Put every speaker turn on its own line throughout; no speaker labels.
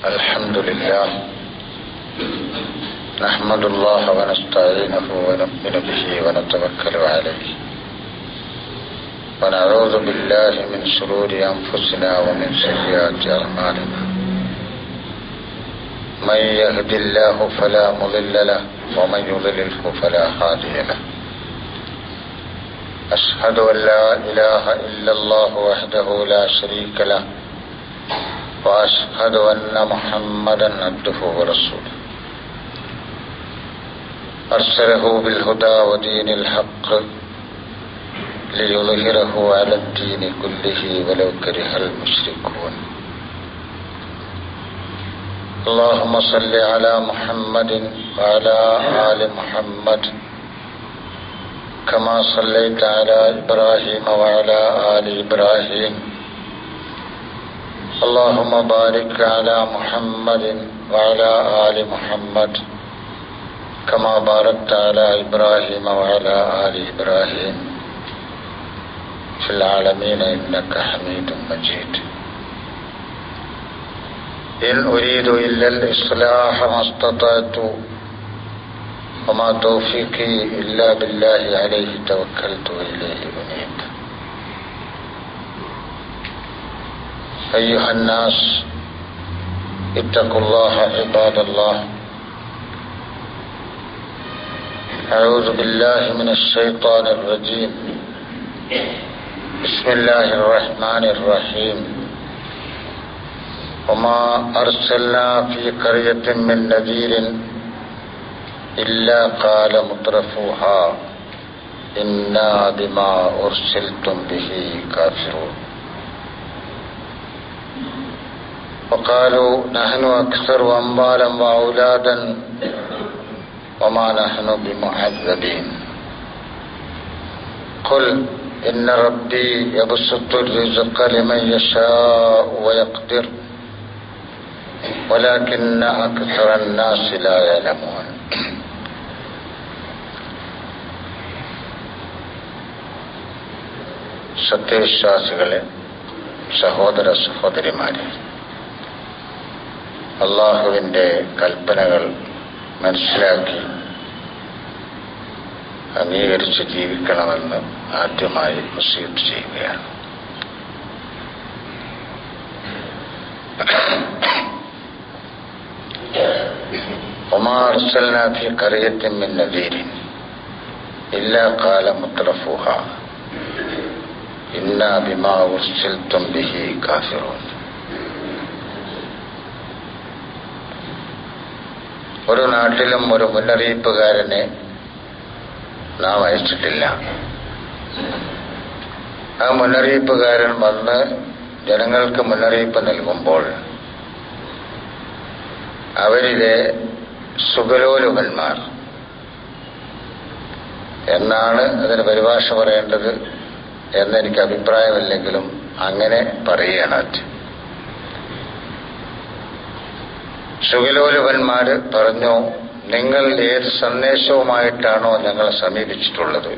الحمد لله نحمد الله ونستعينه ونؤمن به ونتوكل عليه ونعوذ بالله من شرور أنفسنا ومن سيئات أعمالنا من يهد الله فلا مضل له ومن يضلله فلا هادي له أشهد أن لا إله إلا الله وحده لا شريك له وأشهد أن محمدا عبده ورسوله أرسله بالهدى ودين الحق ليظهره على الدين كله ولو كره المشركون اللهم صل على محمد وعلى آل محمد كما صليت على إبراهيم وعلى آل إبراهيم اللهم بارك على محمد وعلى آل محمد كما باركت على إبراهيم وعلى آل إبراهيم في العالمين إنك حميد مجيد إن أريد إلا الإصلاح ما استطعت وما توفيقي إلا بالله عليه توكلت وإليه أنيب أيها الناس اتقوا الله عباد الله أعوذ بالله من الشيطان الرجيم بسم الله الرحمن الرحيم وما أرسلنا في قرية من نذير إلا قال مترفوها إنا بما أرسلتم به كافرون وقالوا نحن أكثر أموالا وأولادا وما نحن بمعذبين قل إن ربي يبسط الرزق لمن يشاء ويقدر ولكن أكثر الناس لا يعلمون സത്യവിശ്വാസികളെ, സഹോദര സഹോദരിമാരെ, അള്ളാഹുവിൻ്റെ കൽപ്പനകൾ മനസ്സിലാക്കി അംഗീകരിച്ച് ജീവിക്കണമെന്ന് ആദ്യമായി വസിയത്ത് ചെയ്യുകയാണ്. وما أرسلنا في قرية من نذير إلا قال مترفوها إنا بما أرسلتم به كافرون. ഒരു നാട്ടിലും ഒരു മുന്നറിയിപ്പുകാരനെ നാം അയച്ചിട്ടില്ല. ആ മുന്നറിയിപ്പുകാരൻ വന്ന് ജനങ്ങൾക്ക് മുന്നറിയിപ്പ് നൽകുമ്പോൾ അവരിലെ സുഖലോലുപന്മാർ എന്നാണ് അതിന് പരിഭാഷ പറയേണ്ടത് എന്നെനിക്ക് അഭിപ്രായമില്ലെങ്കിലും അങ്ങനെ പറയുകയാണ്. സുഖലോലുപന്മാര് പറഞ്ഞു, നിങ്ങൾ ഏത് സന്ദേശവുമായിട്ടാണോ ഞങ്ങളെ സമീപിച്ചിട്ടുള്ളത്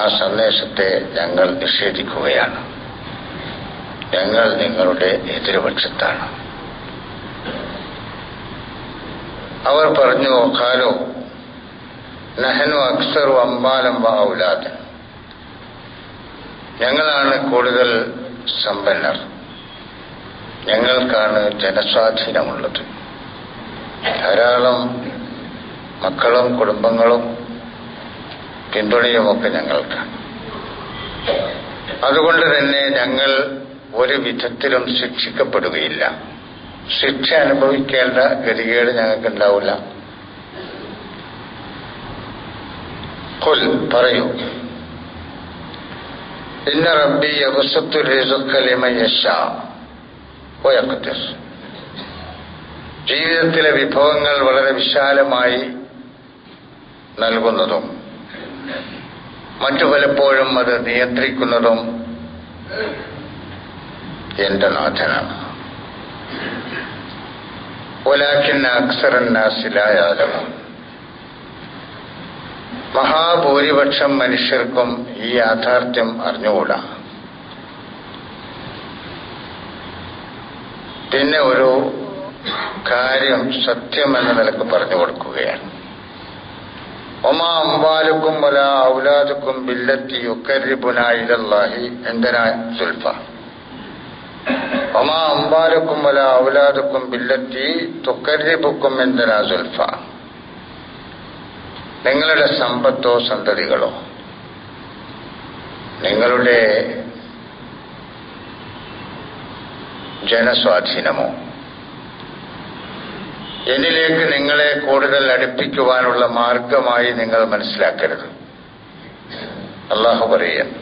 ആ സന്ദേശത്തെ ഞങ്ങൾ നിഷേധിക്കുകയാണ്. ഞങ്ങൾ നിങ്ങളുടെ എതിർപക്ഷത്താണ്. അവർ പറഞ്ഞു, ഖാലു നഹ്നു അക്സറു അംവാലൻ വ ഔലാദൻ, ഞങ്ങളാണ് കൂടുതൽ സമ്പന്നർ, ഞങ്ങൾക്കാണ് ജനസ്വാധീനമുള്ളത്, ധാരാളം മക്കളും കുടുംബങ്ങളും പിന്തുണയുമൊക്കെ ഞങ്ങൾക്കാണ്. അതുകൊണ്ട് തന്നെ ഞങ്ങൾ ഒരു വിധത്തിലും ശിക്ഷിക്കപ്പെടുകയില്ല, ശിക്ഷ അനുഭവിക്കേണ്ട ഗതികേട് ഞങ്ങൾക്കുണ്ടാവില്ല. ഖുൽ പറയൂ, ഇന്ന റബ്ബി യബ്സുത്തു റിസ്ഖ ലിമൻ യശാ വയഖ്ദിർ, ജീവിതത്തിലെ വിഭവങ്ങൾ വളരെ വിശാലമായി നൽകുന്നതും മറ്റു പലപ്പോഴും അത് നിയന്ത്രിക്കുന്നതും എന്റെ നാഥനാണ്. വലാകിന്ന അക്സറൻ നാസി ലാ യഅലമൂൻ, മഹാഭൂരിപക്ഷം മനുഷ്യർക്കും ഈ യാഥാർത്ഥ്യം അറിഞ്ഞുകൂടാ. പിന്നെ ഒരു കാര്യം സത്യമെന്ന നിലക്ക് പറഞ്ഞു കൊടുക്കുകയാണ്. ഒമാ അംവാലുക്കും വലാ ഔലാദുക്കും ബില്ലത്തി യുഖർരിബുനാ ഇലല്ലാഹി ഇൻദനാ സുൽഫ. ഒമാ അംവാലുക്കും വലാ ഔലാദുക്കും ബില്ലത്തി തുഖർരിബുക്കും ഇൻദനാ സുൽഫ. നിങ്ങളുടെ സമ്പത്തോ സന്തതികളോ നിങ്ങളുടെ ജനസ്വാധീനമോ എന്നിലേക്ക് നിങ്ങളെ കൂടുതൽ അടുപ്പിക്കുവാനുള്ള മാർഗമായി നിങ്ങൾ മനസ്സിലാക്കരുത്. അള്ളാഹു പറയുന്നു,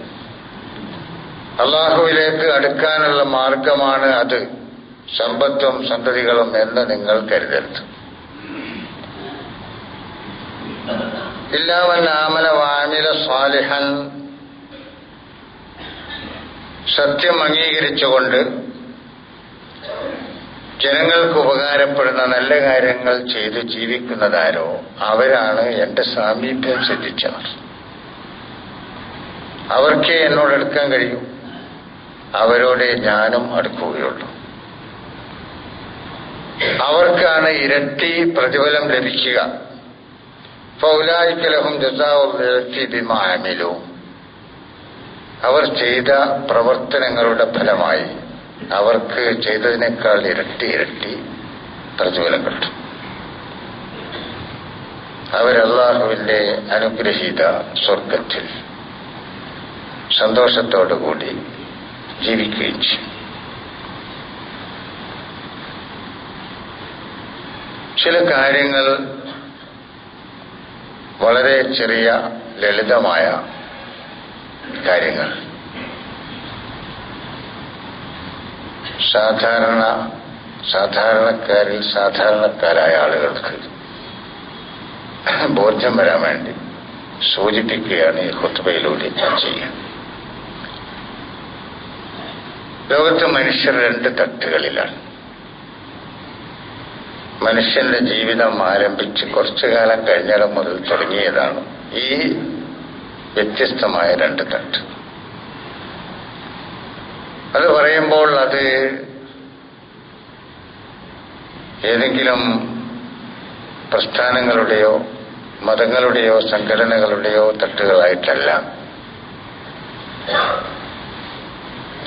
അള്ളാഹുവിലേക്ക് അടുക്കാനുള്ള മാർഗമാണ് അത്, സമ്പത്തും സന്തതികളും എന്ന് നിങ്ങൾ കരുതരുത്. ഇല്ലാമൻ ആമന വഅമില സ്വാലിഹൻ, സത്യം അംഗീകരിച്ചുകൊണ്ട് ജനങ്ങൾക്ക് ഉപകാരപ്പെടുന്ന നല്ല കാര്യങ്ങൾ ചെയ്ത് ജീവിക്കുന്നതാരോ അവരാണ് എന്റെ സാമീപ്യം സിദ്ധിച്ചവർ. അവർക്കേ എന്നോട് അടുക്കാൻ കഴിയൂ, അവരോടെ ഞാനും അടുക്കുകയുള്ളൂ. അവർക്കാണ് ഇരട്ടി പ്രതിഫലം ലഭിക്കുക. ഫൗലായിക ലഹും ജസാഉൽ ദിഅഫി ബിമാ അമിലു. അവർ ചെയ്ത പ്രവർത്തനങ്ങളുടെ ഫലമായി അവർക്ക് ചെയ്തതിനേക്കാൾ ഇരട്ടി ഇരട്ടി പ്രതിഫലം കിട്ടും. അവരല്ലാഹുവിന്റെ അനുഗ്രഹീത സ്വർഗത്തിൽ സന്തോഷത്തോടുകൂടി ജീവിക്കുകയും ചെയ്യും. ചില കാര്യങ്ങൾ വളരെ ചെറിയ ലളിതമായ കാര്യങ്ങൾ സാധാരണക്കാരിൽ സാധാരണക്കാരായ ആളുകൾക്ക് ബോധ്യം വരാൻ വേണ്ടി സൂചിപ്പിക്കുകയാണ് ഈ ഖുത്ബയിലൂടെ ഞാൻ ചെയ്യുന്നത്. ലോകത്ത് മനുഷ്യർ രണ്ട് തട്ടുകളിലാണ്. മനുഷ്യന്റെ ജീവിതം ആരംഭിച്ച് കുറച്ചു കാലം കഴിഞ്ഞാലും മുതൽ തുടങ്ങിയതാണ് ഈ വ്യത്യസ്തമായ രണ്ട് തട്ട്. അത് പറയുമ്പോൾ അത് ഏതെങ്കിലും പ്രസ്ഥാനങ്ങളുടെയോ മതങ്ങളുടെയോ സംഘടനകളുടെയോ തട്ടുകളായിട്ടല്ല.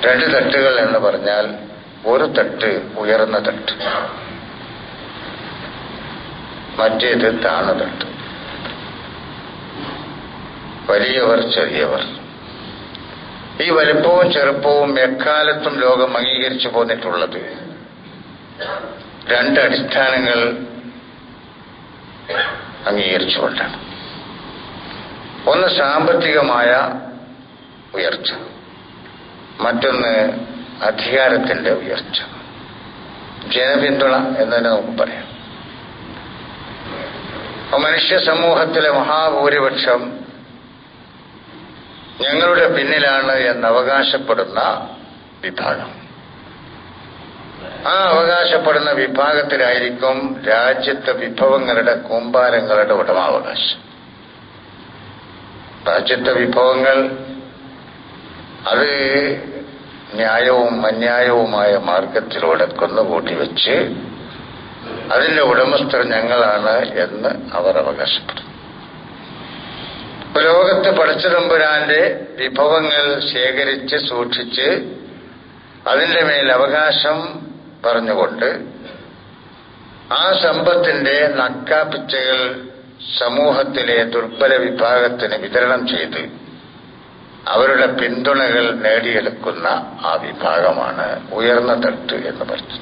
രണ്ട് തട്ടുകൾ എന്ന് പറഞ്ഞാൽ ഒരു തട്ട് ഉയർന്ന തട്ട്, മറ്റേത് താണ തട്ട്. വലിയവർ ചെറിയവർ. ഈ വലുപ്പവും ചെറുപ്പവും എക്കാലത്തും ലോകം അംഗീകരിച്ചു പോന്നിട്ടുള്ളത് രണ്ട് അടിസ്ഥാനങ്ങൾ അംഗീകരിച്ചുകൊണ്ടാണ്. ഒന്ന് സാമ്പത്തികമായ ഉയർച്ച, മറ്റൊന്ന് അധികാരത്തിന്റെ ഉയർച്ച, ജനപിന്തുണ എന്നതിനെ നമുക്ക് പറയാം. മനുഷ്യ സമൂഹത്തിലെ മഹാഭൂരിപക്ഷം ഞങ്ങളുടെ പിന്നിലാണ് എന്നവകാശപ്പെടുന്ന വിഭാഗം, ആ അവകാശപ്പെടുന്ന വിഭാഗത്തിലായിരിക്കും രാജ്യത്തെ വിഭവങ്ങളുടെ കൂമ്പാരങ്ങളുടെ ഉടമാവകാശം. രാജ്യത്തെ വിഭവങ്ങൾ അത് ന്യായവും അന്യായവുമായ മാർഗത്തിലൂടെ കൊന്നുകൂട്ടി വെച്ച് അതിന്റെ ഉടമസ്ഥർ ഞങ്ങളാണ് എന്ന് അവർ അവകാശപ്പെടുന്നു. ലോകത്ത് പടച്ചതമ്പുരാന്റെ വിഭവങ്ങൾ ശേഖരിച്ച് സൂക്ഷിച്ച് അതിന്റെ മേൽ അവകാശം പറഞ്ഞുകൊണ്ട് ആ സമ്പത്തിന്റെ നക്കാപ്പിച്ചകൾ സമൂഹത്തിലെ ദുർബല വിഭാഗത്തിന് വിതരണം ചെയ്ത് അവരുടെ പിന്തുണകൾ നേടിയെടുക്കുന്ന ആ വിഭാഗമാണ് ഉയർന്ന തട്ട് എന്ന് പറഞ്ഞത്.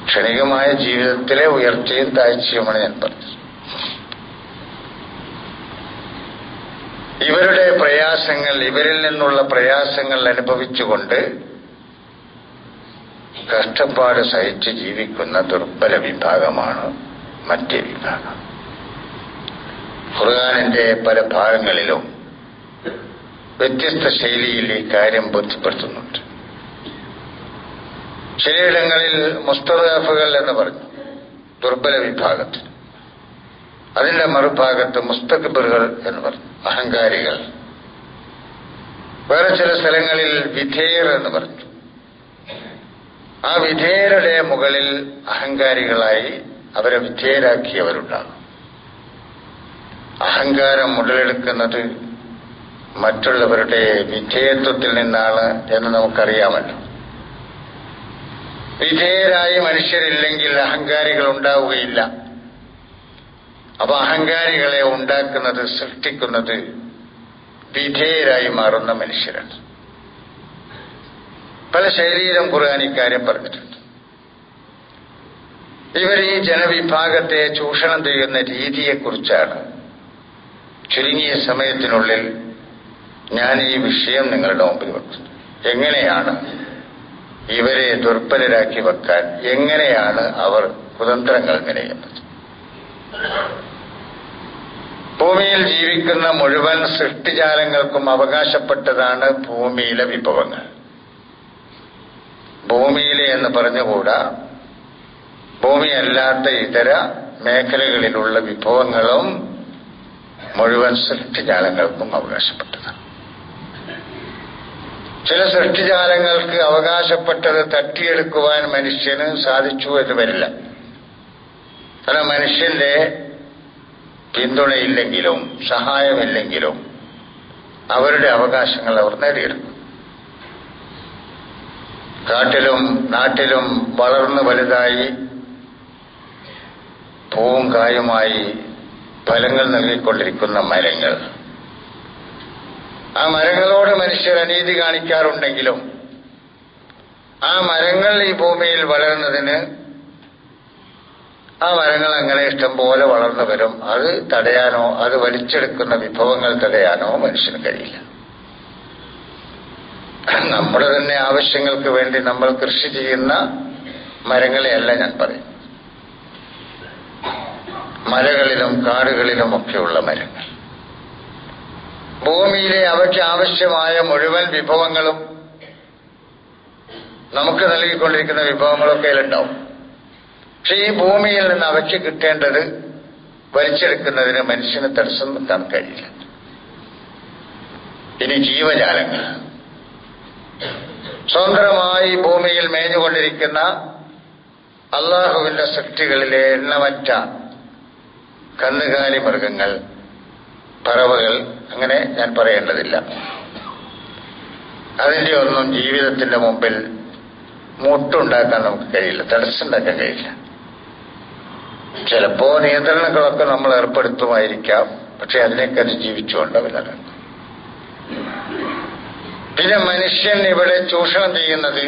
ക്ഷണികമായ ജീവിതത്തിലെ ഉയർച്ചയും താഴ്ചയുമാണ് ഞാൻ പറഞ്ഞത്. ഇവരുടെ പ്രയാസങ്ങൾ, ഇവരിൽ നിന്നുള്ള പ്രയാസങ്ങൾ അനുഭവിച്ചുകൊണ്ട് കഷ്ടപ്പാട് സഹിച്ച് ജീവിക്കുന്ന ദുർബല വിഭാഗമാണ് മറ്റേ വിഭാഗം. ഖുർആനിന്റെ പല ഭാഗങ്ങളിലും വ്യത്യസ്ത ശൈലിയിൽ ഈ കാര്യം ബോധ്യപ്പെടുത്തുന്നുണ്ട്. ചിലയിടങ്ങളിൽ മുസ്തദഅഫുകൾ എന്ന് പറഞ്ഞു ദുർബല വിഭാഗത്തിൽ, അതിന്റെ മറുഭാഗത്ത് മുസ്തക്ബിറുകൾ എന്ന് പറഞ്ഞു അഹങ്കാരികൾ. വേറെ ചില സ്ഥലങ്ങളിൽ വിധേയർ എന്ന് പറഞ്ഞു. ആ വിധേയരുടെ മുകളിൽ അഹങ്കാരികളായി അവരെ വിധേയരാക്കിയവരുണ്ടാകും. അഹങ്കാരം മുതലെടുക്കുന്നത് മറ്റുള്ളവരുടെ വിധേയത്വത്തിൽ നിന്നാണ് എന്ന് നമുക്കറിയാമല്ലോ. വിധേയരായി മനുഷ്യരില്ലെങ്കിൽ അഹങ്കാരികൾ ഉണ്ടാവുകയില്ല. അപ്പൊ അഹങ്കാരികളെ ഉണ്ടാക്കുന്നത്, സൃഷ്ടിക്കുന്നത് വിധേയരായി മാറുന്ന മനുഷ്യരാണ്. പല ശൈലിയിലും ഖുർആൻ ഇക്കാര്യം പറഞ്ഞിട്ടുണ്ട്. ഇവർ ഈ ജനവിഭാഗത്തെ ചൂഷണം ചെയ്യുന്ന രീതിയെക്കുറിച്ചാണ് ചുരുങ്ങിയ സമയത്തിനുള്ളിൽ ഞാൻ ഈ വിഷയം നിങ്ങളുടെ മുമ്പിൽ വെക്കുന്നത്. എങ്ങനെയാണ് ഇവരെ ദുർബലരാക്കി വെക്കാൻ, എങ്ങനെയാണ് അവർ കുതന്ത്രങ്ങൾ മെനയുന്നത്. ഭൂമിയിൽ ജീവിക്കുന്ന മുഴുവൻ സൃഷ്ടിജാലങ്ങൾക്കും അവകാശപ്പെട്ടതാണ് ഭൂമിയിലെ വിഭവങ്ങൾ. ഭൂമിയിലെ എന്ന് പറഞ്ഞുകൂടാ, ഭൂമിയല്ലാത്ത ഇതര മേഖലകളിലുള്ള വിഭവങ്ങളും മുഴുവൻ സൃഷ്ടിജാലങ്ങൾക്കും അവകാശപ്പെട്ടതാണ്. ചില സൃഷ്ടിജാലങ്ങൾക്ക് അവകാശപ്പെട്ടത് തട്ടിയെടുക്കുവാൻ മനുഷ്യന് സാധിച്ചു എന്ന് വരില്ല. കാരണം മനുഷ്യന്റെ പിന്തുണയില്ലെങ്കിലും സഹായമില്ലെങ്കിലും അവരുടെ അവകാശങ്ങൾ അവർ നേടിയെടുക്കും. കാട്ടിലും നാട്ടിലും വളർന്നു വലുതായി പൂവും കായുമായി ഫലങ്ങൾ നൽകിക്കൊണ്ടിരിക്കുന്ന മരങ്ങൾ, ആ മരങ്ങളോട് മനുഷ്യർ അനീതി കാണിക്കാറുണ്ടെങ്കിലും ആ മരങ്ങൾ ഈ ഭൂമിയിൽ വളരുന്നതിന് ആ മരങ്ങൾ അങ്ങനെ ഇഷ്ടം പോലെ വളർന്നു വരും. അത് തടയാനോ അത് വലിച്ചെടുക്കുന്ന വിഭവങ്ങൾ തടയാനോ മനുഷ്യന് കഴിയില്ല. നമ്മുടെ തന്നെ ആവശ്യങ്ങൾക്ക് വേണ്ടി നമ്മൾ കൃഷി ചെയ്യുന്ന മരങ്ങളെയല്ല ഞാൻ പറയും. മലകളിലും കാടുകളിലും ഒക്കെയുള്ള മരങ്ങൾ, ഭൂമിയിലെ അവയ്ക്ക് ആവശ്യമായ മുഴുവൻ വിഭവങ്ങളും നമുക്ക് നൽകിക്കൊണ്ടിരിക്കുന്ന വിഭവങ്ങളൊക്കെ അതിലുണ്ടാവും. പക്ഷെ ഈ ഭൂമിയിൽ നിന്ന് അവയ്ക്ക് കിട്ടേണ്ടത് വലിച്ചെടുക്കുന്നതിന് മനുഷ്യന് തടസ്സം നിർത്താൻ കഴിയില്ല. ഇനി ജീവജാലങ്ങൾ, സ്വതന്ത്രമായി ഭൂമിയിൽ മേഞ്ഞുകൊണ്ടിരിക്കുന്ന അള്ളാഹുവിന്റെ സൃഷ്ടികളിലെ എണ്ണമറ്റ കന്നുകാലി മൃഗങ്ങൾ, പറവകൾ, അങ്ങനെ ഞാൻ പറയേണ്ടതില്ല. അതിന്റെ ഒന്നും ജീവിതത്തിന്റെ മുമ്പിൽ മുട്ടുണ്ടാക്കാൻ നമുക്ക് കഴിയില്ല, തടസ്സമുണ്ടാക്കാൻ കഴിയില്ല. ചിലപ്പോ നിയന്ത്രണങ്ങളൊക്കെ നമ്മൾ ഏർപ്പെടുത്തുമായിരിക്കാം, പക്ഷെ അതിനൊക്കെ അതിജീവിച്ചുകൊണ്ട് അവരാണ്. പിന്നെ മനുഷ്യൻ ഇവിടെ ചൂഷണം ചെയ്യുന്നത്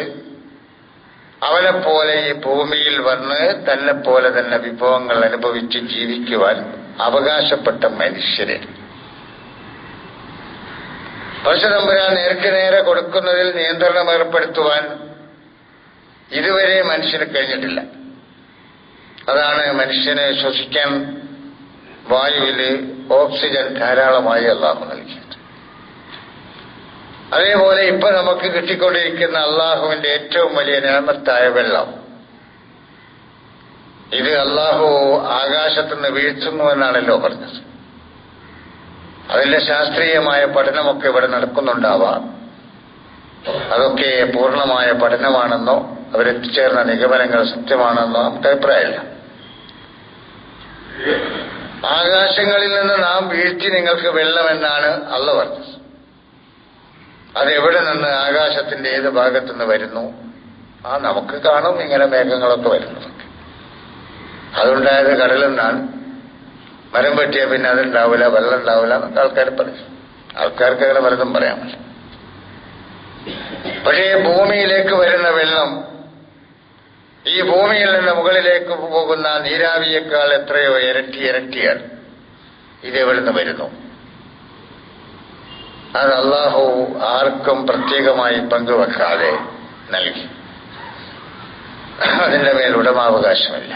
അവനെപ്പോലെ ഈ ഭൂമിയിൽ വന്ന് തന്നെ പോലെ തന്നെ വിഭവങ്ങൾ അനുഭവിച്ച് ജീവിക്കുവാൻ അവകാശപ്പെട്ട മനുഷ്യരെ പരശുതമ്പുരാൻ നേർക്ക് നേരെ കൊടുക്കുന്നതിൽ നിയന്ത്രണം ഏർപ്പെടുത്തുവാൻ ഇതുവരെ മനുഷ്യന് കഴിഞ്ഞിട്ടില്ല. അതാണ് മനുഷ്യന് ശ്വസിക്കാൻ വായുവില് ഓക്സിജൻ ധാരാളമായി അള്ളാഹു നൽകിയത്. അതേപോലെ ഇപ്പൊ നമുക്ക് കിട്ടിക്കൊണ്ടിരിക്കുന്ന അള്ളാഹുവിന്റെ ഏറ്റവും വലിയ നിഅമത്തായ വെള്ളം, ഇത് അള്ളാഹു ആകാശത്തുനിന്ന് വീഴ്ത്തുന്നു എന്നാണല്ലോ പറഞ്ഞത്. അതിന്റെ ശാസ്ത്രീയമായ പഠനമൊക്കെ ഇവിടെ നടക്കുന്നുണ്ടാവാം. അതൊക്കെ പൂർണ്ണമായ പഠനമാണെന്നോ അവരെത്തിച്ചേർന്ന നിഗമനങ്ങൾ സത്യമാണെന്നോ നമുക്ക് അഭിപ്രായമില്ല. ആകാശങ്ങളിൽ നിന്ന് നാം വീഴ്ത്തി നിങ്ങൾക്ക് വെള്ളമെന്നാണ് അള്ള പറഞ്ഞത്. അതെവിടെ നിന്ന്, ആകാശത്തിന്റെ ഏത് ഭാഗത്തുനിന്ന് വരുന്നു? നമുക്ക് കാണും ഇങ്ങനെ മേഘങ്ങളൊക്കെ വരുന്നതൊക്കെ. അതുണ്ടായത് കടലിൽ നിന്നാണ്. മരം വെട്ടിയാൽ പിന്നെ അതുണ്ടാവില്ല, വെള്ളം ഉണ്ടാവില്ല എന്നൊക്കെ ആൾക്കാർ പറയും. ആൾക്കാർക്ക് അങ്ങനെ പലതും പറയാമല്ലോ. പക്ഷേ ഭൂമിയിലേക്ക് വരുന്ന വെള്ളം ഈ ഭൂമിയിൽ നിന്ന് മുകളിലേക്ക് പോകുന്ന നീരാവിയേക്കാൾ എത്രയോ ഇരട്ടിയാണ്. ഇതെവിടുന്ന് വരുന്നു? അത് അള്ളാഹു ആർക്കും പ്രത്യേകമായി പങ്കുവെക്കാതെ നൽകി. അതിന്റെ മേൽ ഉടമാവകാശമില്ല.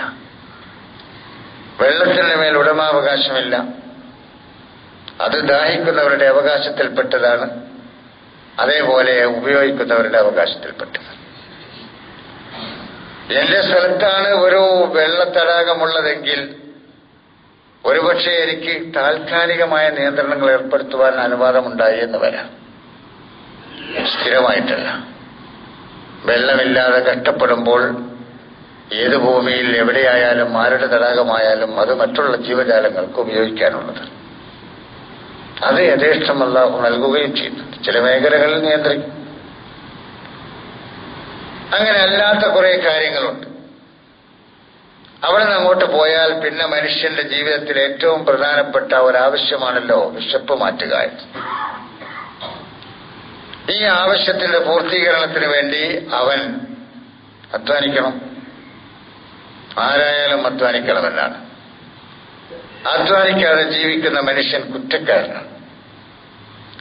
വെള്ളത്തിന്റെ മേൽ ഉടമാവകാശമില്ല. അത് ദാഹിക്കുന്നവരുടെ അവകാശത്തിൽപ്പെട്ടതാണ്, അതേപോലെ ഉപയോഗിക്കുന്നവരുടെ അവകാശത്തിൽപ്പെട്ടതാണ്. എന്റെ സ്ഥലത്താണ് ഒരു വെള്ളത്തടാകമുള്ളതെങ്കിൽ ഒരുപക്ഷെ എനിക്ക് താൽക്കാലികമായ നിയന്ത്രണങ്ങൾ ഏർപ്പെടുത്തുവാൻ അനുവാദമുണ്ടായി എന്ന് വരാം, സ്ഥിരമായിട്ടല്ല. വെള്ളമില്ലാതെ കഷ്ടപ്പെടുമ്പോൾ ഏത് ഭൂമിയിൽ എവിടെയായാലും ആരുടെ തടാകമായാലും അത് മറ്റുള്ള ജീവജാലങ്ങൾക്ക് ഉപയോഗിക്കാനുള്ളത്. അത് യഥേഷ്ടം അല്ലാഹു നൽകുകയും ചെയ്യുന്നുണ്ട്. ചില മേഖലകളിൽ നിയന്ത്രിക്കും. അങ്ങനെ അല്ലാത്ത കുറെ കാര്യങ്ങളുണ്ട്. അവിടെ നിന്ന് അങ്ങോട്ട് പോയാൽ പിന്നെ മനുഷ്യന്റെ ജീവിതത്തിൽ ഏറ്റവും പ്രധാനപ്പെട്ട ഒരാവശ്യമാണല്ലോ വിശപ്പ് മാറ്റുക. ഈ ആവശ്യത്തിന്റെ പൂർത്തീകരണത്തിന് വേണ്ടി അവൻ അധ്വാനിക്കണം. ആരായാലും അധ്വാനിക്കണമെന്നാണ്. അധ്വാനിക്കാതെ ജീവിക്കുന്ന മനുഷ്യൻ കുറ്റക്കാരനാണ്.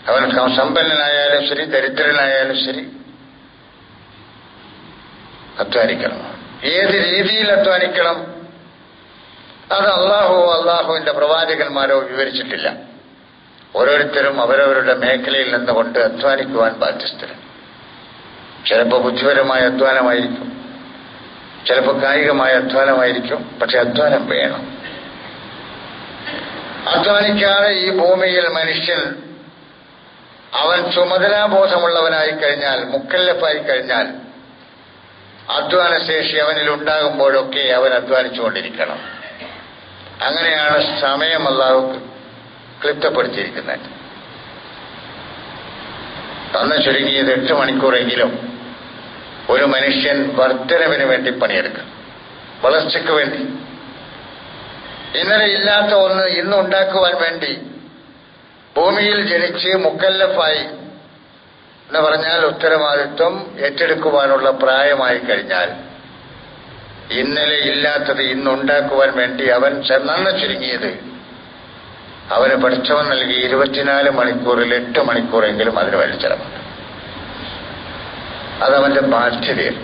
അവൻ സമ്പന്നനായാലും ശരി, ദരിദ്രനായാലും ശരി, അധ്വാനിക്കണം. ഏത് രീതിയിൽ അധ്വാനിക്കണം അത് അള്ളാഹുവിന്റെ പ്രവാചകന്മാരോ വിവരിച്ചിട്ടില്ല. ഓരോരുത്തരും അവരവരുടെ മേഖലയിൽ നിന്നുകൊണ്ട് അധ്വാനിക്കുവാൻ ബാധ്യസ്ഥരാണ്. ചിലപ്പോൾ ബുദ്ധിപരമായ അധ്വാനമായിരിക്കും, ചിലപ്പോൾ കായികമായ അധ്വാനമായിരിക്കും. പക്ഷെ അധ്വാനം വേണം. അധ്വാനിക്കാതെ ഈ ഭൂമിയിൽ മനുഷ്യൻ അവൻ ചുമതലാബോധമുള്ളവനായി കഴിഞ്ഞാൽ, മുക്കല്ലഫായി കഴിഞ്ഞാൽ, അധ്വാനശേഷി അവനിൽ ഉണ്ടാകുമ്പോഴൊക്കെ അവൻ അധ്വാനിച്ചുകൊണ്ടിരിക്കണം. അങ്ങനെയാണ് സമയം അല്ലാഹു ക്ലിപ്തപ്പെടുത്തിയിരിക്കുന്നത്. തന്ന് ചുരുങ്ങിയത് 8 മണിക്കൂറെങ്കിലും ഒരു മനുഷ്യൻ വർദ്ധനവിന് വേണ്ടി പണിയെടുക്കണം, വളർച്ചയ്ക്ക് വേണ്ടി. ഇന്നലെ ഇല്ലാത്ത ഒന്ന് ഇന്ന് ഉണ്ടാക്കുവാൻ വേണ്ടി ഭൂമിയിൽ ജനിച്ച് മുക്കല്ലഫായി എന്ന് പറഞ്ഞാൽ ഉത്തരവാദിത്വം ഏറ്റെടുക്കുവാനുള്ള പ്രായമായി കഴിഞ്ഞാൽ ഇന്നലെ ഇല്ലാത്തത് ഇന്നുണ്ടാക്കുവാൻ വേണ്ടി അവൻ നന്ന ചുരുങ്ങിയത് അവന് പഠിച്ചവൻ നൽകി 24 മണിക്കൂറിൽ 8 മണിക്കൂറെങ്കിലും അതിന് വേണ്ടി ചെലവുണ്ട്. അതവന്റെ ബാധ്യതയാണ്.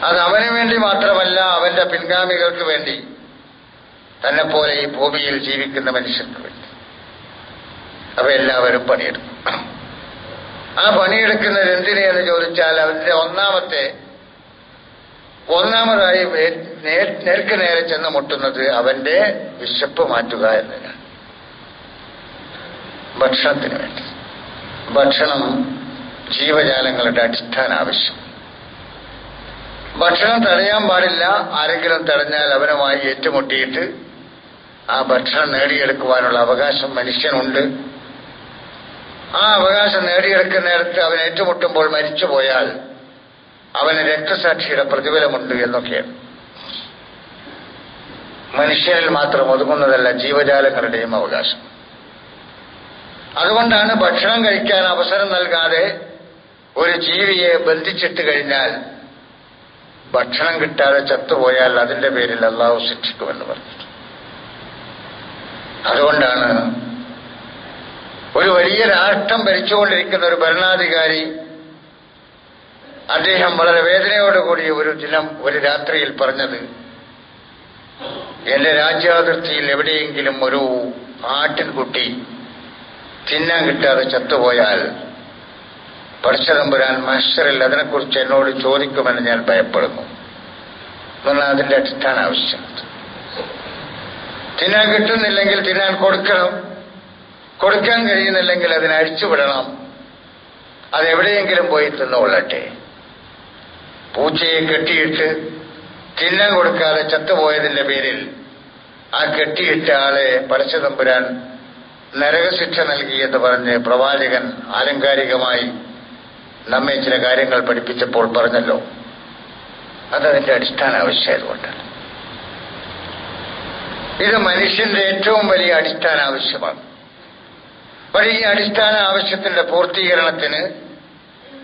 അത് അവന് വേണ്ടി മാത്രമല്ല, അവന്റെ പിൻഗാമികൾക്ക് വേണ്ടി, തന്നെപ്പോലെ ഈ ഭൂമിയിൽ ജീവിക്കുന്ന മനുഷ്യർക്ക് വേണ്ടി. അപ്പൊ എല്ലാവരും പണിയെടുക്കും. ആ പണിയെടുക്കുന്നത് എന്തിനെന്ന് ചോദിച്ചാൽ അതിന്റെ ഒന്നാമതായി നേർക്ക് നേരെ ചെന്ന് മുട്ടുന്നത് അവന്റെ വിശപ്പ് മാറ്റുക എന്നതാണ്. ഭക്ഷണത്തിന് വേണ്ടി. ഭക്ഷണം ജീവജാലങ്ങളുടെ അടിസ്ഥാന ആവശ്യം. ഭക്ഷണം തടയാൻ പാടില്ല. ആരെങ്കിലും തടഞ്ഞാൽ അവനുമായി ഏറ്റുമുട്ടിയിട്ട് ആ ഭക്ഷണം നേടിയെടുക്കുവാനുള്ള അവകാശം മനുഷ്യനുണ്ട്. ആ അവകാശം നേടിയെടുക്കുന്നിടത്ത് അവൻ ഏറ്റുമുട്ടുമ്പോൾ മരിച്ചുപോയാൽ അവന് രക്തസാക്ഷിയുടെ പ്രതിഫലമുണ്ട് എന്നൊക്കെയാണ്. മനുഷ്യനിൽ മാത്രം ഒതുങ്ങുന്നതല്ല ജീവജാലങ്ങളുടെയും അവകാശം. അതുകൊണ്ടാണ് ഭക്ഷണം കഴിക്കാൻ അവസരം നൽകാതെ ഒരു ജീവിയെ ബന്ധിച്ചിട്ട് കഴിഞ്ഞാൽ, ഭക്ഷണം കിട്ടാതെ ചത്തുപോയാൽ അതിന്റെ പേരിൽ അല്ലാഹു ശിക്ഷിക്കുമെന്ന് പറഞ്ഞിട്ട്. അതുകൊണ്ടാണ് ഒരു വലിയ രാഷ്ട്രം ഭരിച്ചുകൊണ്ടിരിക്കുന്ന ഒരു ഭരണാധികാരി, അദ്ദേഹം വളരെ വേദനയോടുകൂടി ഒരു രാത്രിയിൽ പറഞ്ഞത്, എന്റെ രാജ്യാതിർത്തിയിൽ എവിടെയെങ്കിലും ഒരു ആട്ടിൻകുട്ടി തിന്നാൻ കിട്ടാതെ ചത്തുപോയാൽ പടച്ചതമ്പുരാൻ മഹ്ശറിൽ അതിനെക്കുറിച്ച് എന്നോട് ചോദിക്കുമെന്ന് ഞാൻ ഭയപ്പെടുന്നു എന്നാൽ അതിന്റെ അടിസ്ഥാന ആവശ്യം. തിന്നാൻ കിട്ടുന്നില്ലെങ്കിൽ തിന്നാൻ കൊടുക്കണം, കൊടുക്കാൻ കഴിയുന്നില്ലെങ്കിൽ അതിനെ അഴിച്ചുവിടണം. അതെവിടെയെങ്കിലും പോയി തിന്നുകൊള്ളട്ടെ. പൂച്ചയെ കെട്ടിയിട്ട് തിന്നാൻ കൊടുക്കാതെ ചത്തുപോയതിന്റെ പേരിൽ ആ കെട്ടിയിട്ട ആളെ പടച്ചതമ്പുരാൻ നരകശിക്ഷ നൽകി എന്ന് പറഞ്ഞ് പ്രവാചകൻ ആലങ്കാരികമായി നമ്മെ ചില കാര്യങ്ങൾ പഠിപ്പിച്ചപ്പോൾ പറഞ്ഞല്ലോ. അതതിന്റെ അടിസ്ഥാന ആവശ്യമായതുകൊണ്ടാണ്. ഇത് മനുഷ്യന്റെ ഏറ്റവും വലിയ അടിസ്ഥാന ആവശ്യമാണ്. പക്ഷേ ഈ അടിസ്ഥാന ആവശ്യത്തിന്റെ പൂർത്തീകരണത്തിന്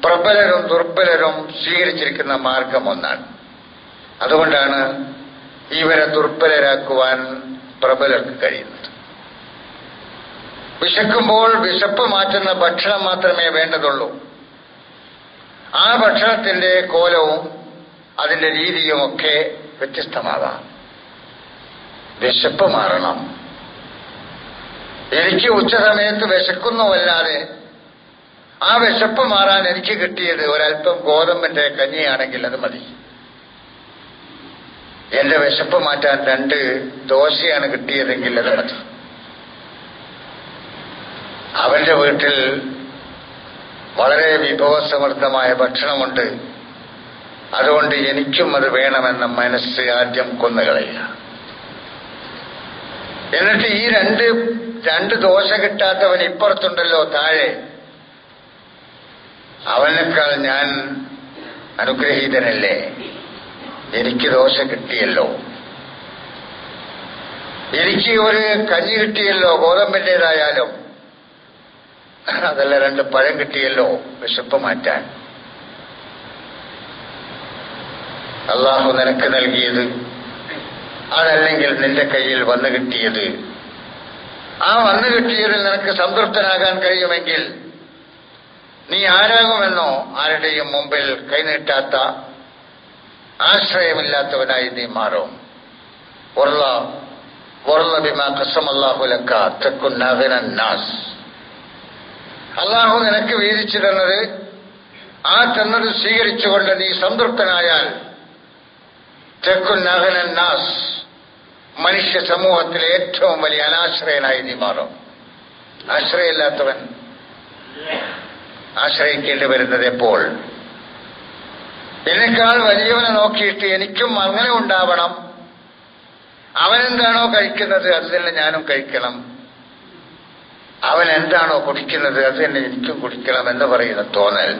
പ്രബലരും ദുർബലരും സ്വീകരിച്ചിരിക്കുന്ന മാർഗം ഒന്നാണ്. അതുകൊണ്ടാണ് ഇവരെ ദുർബലരാക്കുവാൻ പ്രബലർക്ക് കഴിയുന്നത്. വിശക്കുമ്പോൾ വിശപ്പ് മാറ്റുന്ന ഭക്ഷണം മാത്രമേ വേണ്ടതുള്ളൂ. ആ ഭക്ഷണത്തിന്റെ കോലവും അതിന്റെ രീതിയുമൊക്കെ വ്യത്യസ്തമാകാം. വിശപ്പ് മാറണം. എനിക്ക് ഉച്ചസമയത്ത് വിശക്കുന്നുവല്ലാതെ ആ വിശപ്പ് മാറാൻ എനിക്ക് കിട്ടിയത് ഒരൽപ്പം ഗോതമ്പിന്റെ കഞ്ഞിയാണെങ്കിൽ അത് മതി. എന്റെ വിശപ്പ് മാറ്റാൻ 2 ദോശയാണ് കിട്ടിയതെങ്കിൽ അത് മതി. അവന്റെ വീട്ടിൽ വളരെ വിഭവസമൃദ്ധമായ ഭക്ഷണമുണ്ട്. അതുകൊണ്ട് എനിക്കും അത് വേണമെന്ന മനസ്സ് ആദ്യം കൊന്നുകളയുക. എന്നിട്ട് ഈ രണ്ട് ദോശ കിട്ടാത്തവൻ ഇപ്പുറത്തുണ്ടല്ലോ താഴെ, അവനേക്കാൾ ഞാൻ അനുഗ്രഹീതനല്ലേ, എനിക്ക് ദോശ കിട്ടിയല്ലോ, എനിക്ക് ഒരു കഞ്ഞി കിട്ടിയല്ലോ, ഗോതമ്പിൻ്റെതായാലും, അതല്ല 2 പഴം കിട്ടിയല്ലോ വിശപ്പ് മാറ്റാൻ. അള്ളാഹു നിനക്ക് നൽകിയത്, അതല്ലെങ്കിൽ നിന്റെ കയ്യിൽ വന്നു കിട്ടിയത്, ആ വന്നു കിട്ടിയതിൽ നിനക്ക് സംതൃപ്തനാകാൻ കഴിയുമെങ്കിൽ നീ ആരാകുമെന്നോ ആരുടെയും മുമ്പിൽ കൈനീട്ടാത്ത ആശ്രയമില്ലാത്തവനായി നീ മാറും. അള്ളാഹു നിനക്ക് വീതിച്ചു തന്നത്, ആ തന്നത് സ്വീകരിച്ചുകൊണ്ട് നീ സംതൃപ്തനായാൽ തെക്കുന്നാഹനാസ്, മനുഷ്യ സമൂഹത്തിലെ ഏറ്റവും വലിയ അനാശ്രയനായി നീ മാറും. ആശ്രയമില്ലാത്തവൻ ആശ്രയിക്കേണ്ടി വരുന്നത് എപ്പോൾ? എന്നെക്കാൾ വലിയവനെ നോക്കിയിട്ട് എനിക്കും അങ്ങനെ ഉണ്ടാവണം, അവനെന്താണോ കഴിക്കുന്നത് അത് തന്നെ ഞാനും കഴിക്കണം, അവൻ എന്താണോ കുടിക്കുന്നത് അത് തന്നെ എനിക്കും കുടിക്കണം എന്ന് പറയുന്ന തോന്നൽ,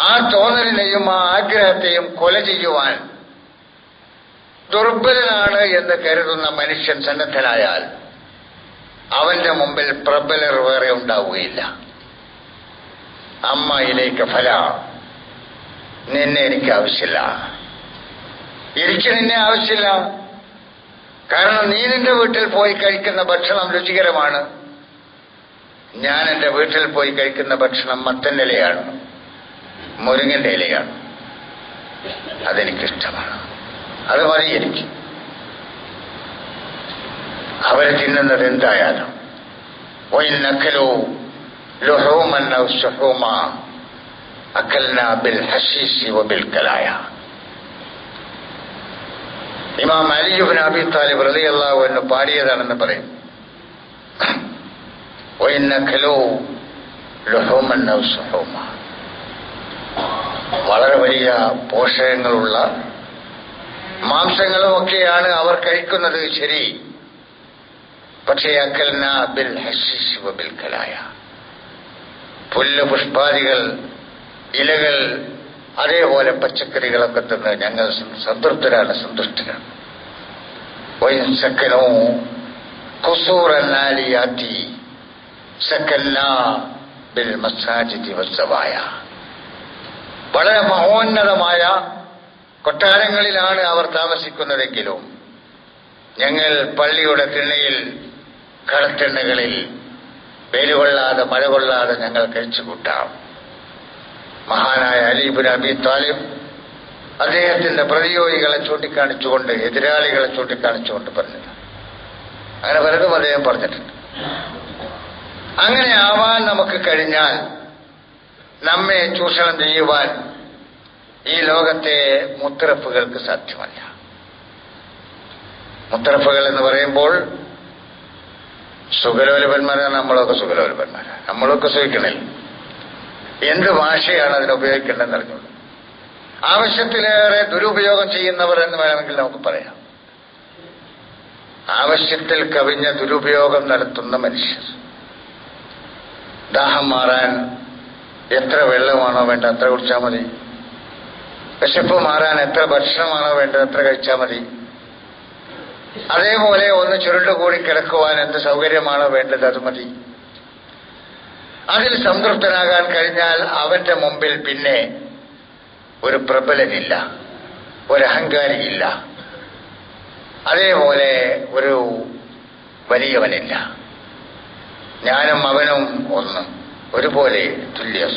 ആ തോന്നലിനെയും ആ ആഗ്രഹത്തെയും കൊല ചെയ്യുവാൻ ദുർബലനാണ് എന്ന് കരുതുന്ന മനുഷ്യൻ സന്നദ്ധനായാൽ അവന്റെ മുമ്പിൽ പ്രബലർ വേറെ ഉണ്ടാവുകയില്ല. അമ്മയിലേക്ക് ഫല, നിന്നെ എനിക്ക് ആവശ്യമില്ല, എനിക്ക് നിന്നെ ആവശ്യമില്ല. കാരണം നീ നിന്റെ വീട്ടിൽ പോയി കഴിക്കുന്ന ഭക്ഷണം രുചികരമാണ്, ഞാൻ എൻ്റെ വീട്ടിൽ പോയി കഴിക്കുന്ന ഭക്ഷണം മത്തൻ്റെ ഇലയാണ്, മുരിങ്ങൻ്റെ ഇലയാണ്, അതെനിക്കിഷ്ടമാണ്, അത് മതി എനിക്ക്. അവർ തിന്നുന്നത് എന്തായാലും വൈനക്കലോ ലുഹൂമൻ ഔ ശുഹൂമ അക്കൽനാ ബിൽ ഹശീശി വബിൽ കലായ. ഇമാം അലി ഇബ്നു അബീ താലിബ് റളിയല്ലാഹു അൻഹു പാടിയതാണെന്ന് പറയും. വൈനക്കലോ ലുഹൂമൻ ഔ ശുഹൂമ, വളരെ വലിയ പോഷകങ്ങളുള്ള മാംസങ്ങളുമൊക്കെയാണ് അവർ കഴിക്കുന്നത്, ശരി. പക്ഷേ അക്കൽനാ ബിൽ ഹശീശി വബിൽ കലായ, പുല്ല്, പുഷ്പാദികൾ, ഇലകൾ, അതേപോലെ പച്ചക്കറികളൊക്കെ തിന്ന് ഞങ്ങൾ സംതൃപ്തരാണ്, സന്തുഷ്ടരാണ്. സക്കനോ ഖുസൂറന്നാലിയാത്തി സക്കന്നാ ബിൽ മസാജിദി വസ്സവായ, വളരെ മഹോന്നതമായ കൊട്ടാരങ്ങളിലാണ് അവർ താമസിക്കുന്നതെങ്കിലും ഞങ്ങൾ പള്ളിയുടെ തിണ്ണയിൽ, കടത്തിണ്ണകളിൽ വെയിലുകൊള്ളാതെ മഴ കൊള്ളാതെ ഞങ്ങൾ കഴിച്ചുകൂട്ടാം. മഹാനായ അലി ഇബ്നു അബീ താലിബ് അദ്ദേഹത്തിന്റെ പ്രതിയോഗികളെ ചൂണ്ടിക്കാണിച്ചുകൊണ്ട്, എതിരാളികളെ ചൂണ്ടിക്കാണിച്ചുകൊണ്ട് പറഞ്ഞത്. അങ്ങനെ പലതും അദ്ദേഹം പറഞ്ഞിട്ടുണ്ട്. അങ്ങനെ ആവാൻ നമുക്ക് കഴിഞ്ഞാൽ നമ്മെ ചൂഷണം ചെയ്യുവാൻ ഈ ലോകത്തെ മുത്തറഫുകൾക്ക് സാധ്യമല്ല. മുത്തറഫുകൾ എന്ന് പറയുമ്പോൾ സുഖലോലുപന്മാരാണ്, നമ്മളൊക്കെ സുഖലോലുപന്മാരാണ്, നമ്മളൊക്കെ സുഖിക്കണില്ല. എന്ത് ഭാഷയാണ് അതിനുപയോഗിക്കേണ്ടതെന്ന് അറിഞ്ഞുള്ളൂ. ആവശ്യത്തിലേറെ ദുരുപയോഗം ചെയ്യുന്നവർ എന്ന് വേണമെങ്കിൽ നമുക്ക് പറയാം. ആവശ്യത്തിൽ കവിഞ്ഞ ദുരുപയോഗം നടത്തുന്ന മനുഷ്യർ. ദാഹം മാറാൻ എത്ര വെള്ളമാണോ വേണ്ട അത്ര കുടിച്ചാൽ മതി, വിശപ്പ് മാറാൻ എത്ര ഭക്ഷണമാണോ വേണ്ടത് അത്ര കഴിച്ചാൽ മതി, അതേപോലെ ഒന്ന് ചുരുണ്ടുകൂടി കിടക്കുവാൻ എന്ത് സൗകര്യമാണോ വേണ്ടത് അത് മതി. അതിൽ സംതൃപ്തനാകാൻ കഴിഞ്ഞാൽ അവന്റെ മുമ്പിൽ പിന്നെ ഒരു പ്രബലനില്ല, ഒരു അഹങ്കാരിയില്ല, അതേപോലെ ഒരു വലിയവനില്ല. ഞാനും അവനും ഒന്ന്, ഒരുപോലെ തുല്യം.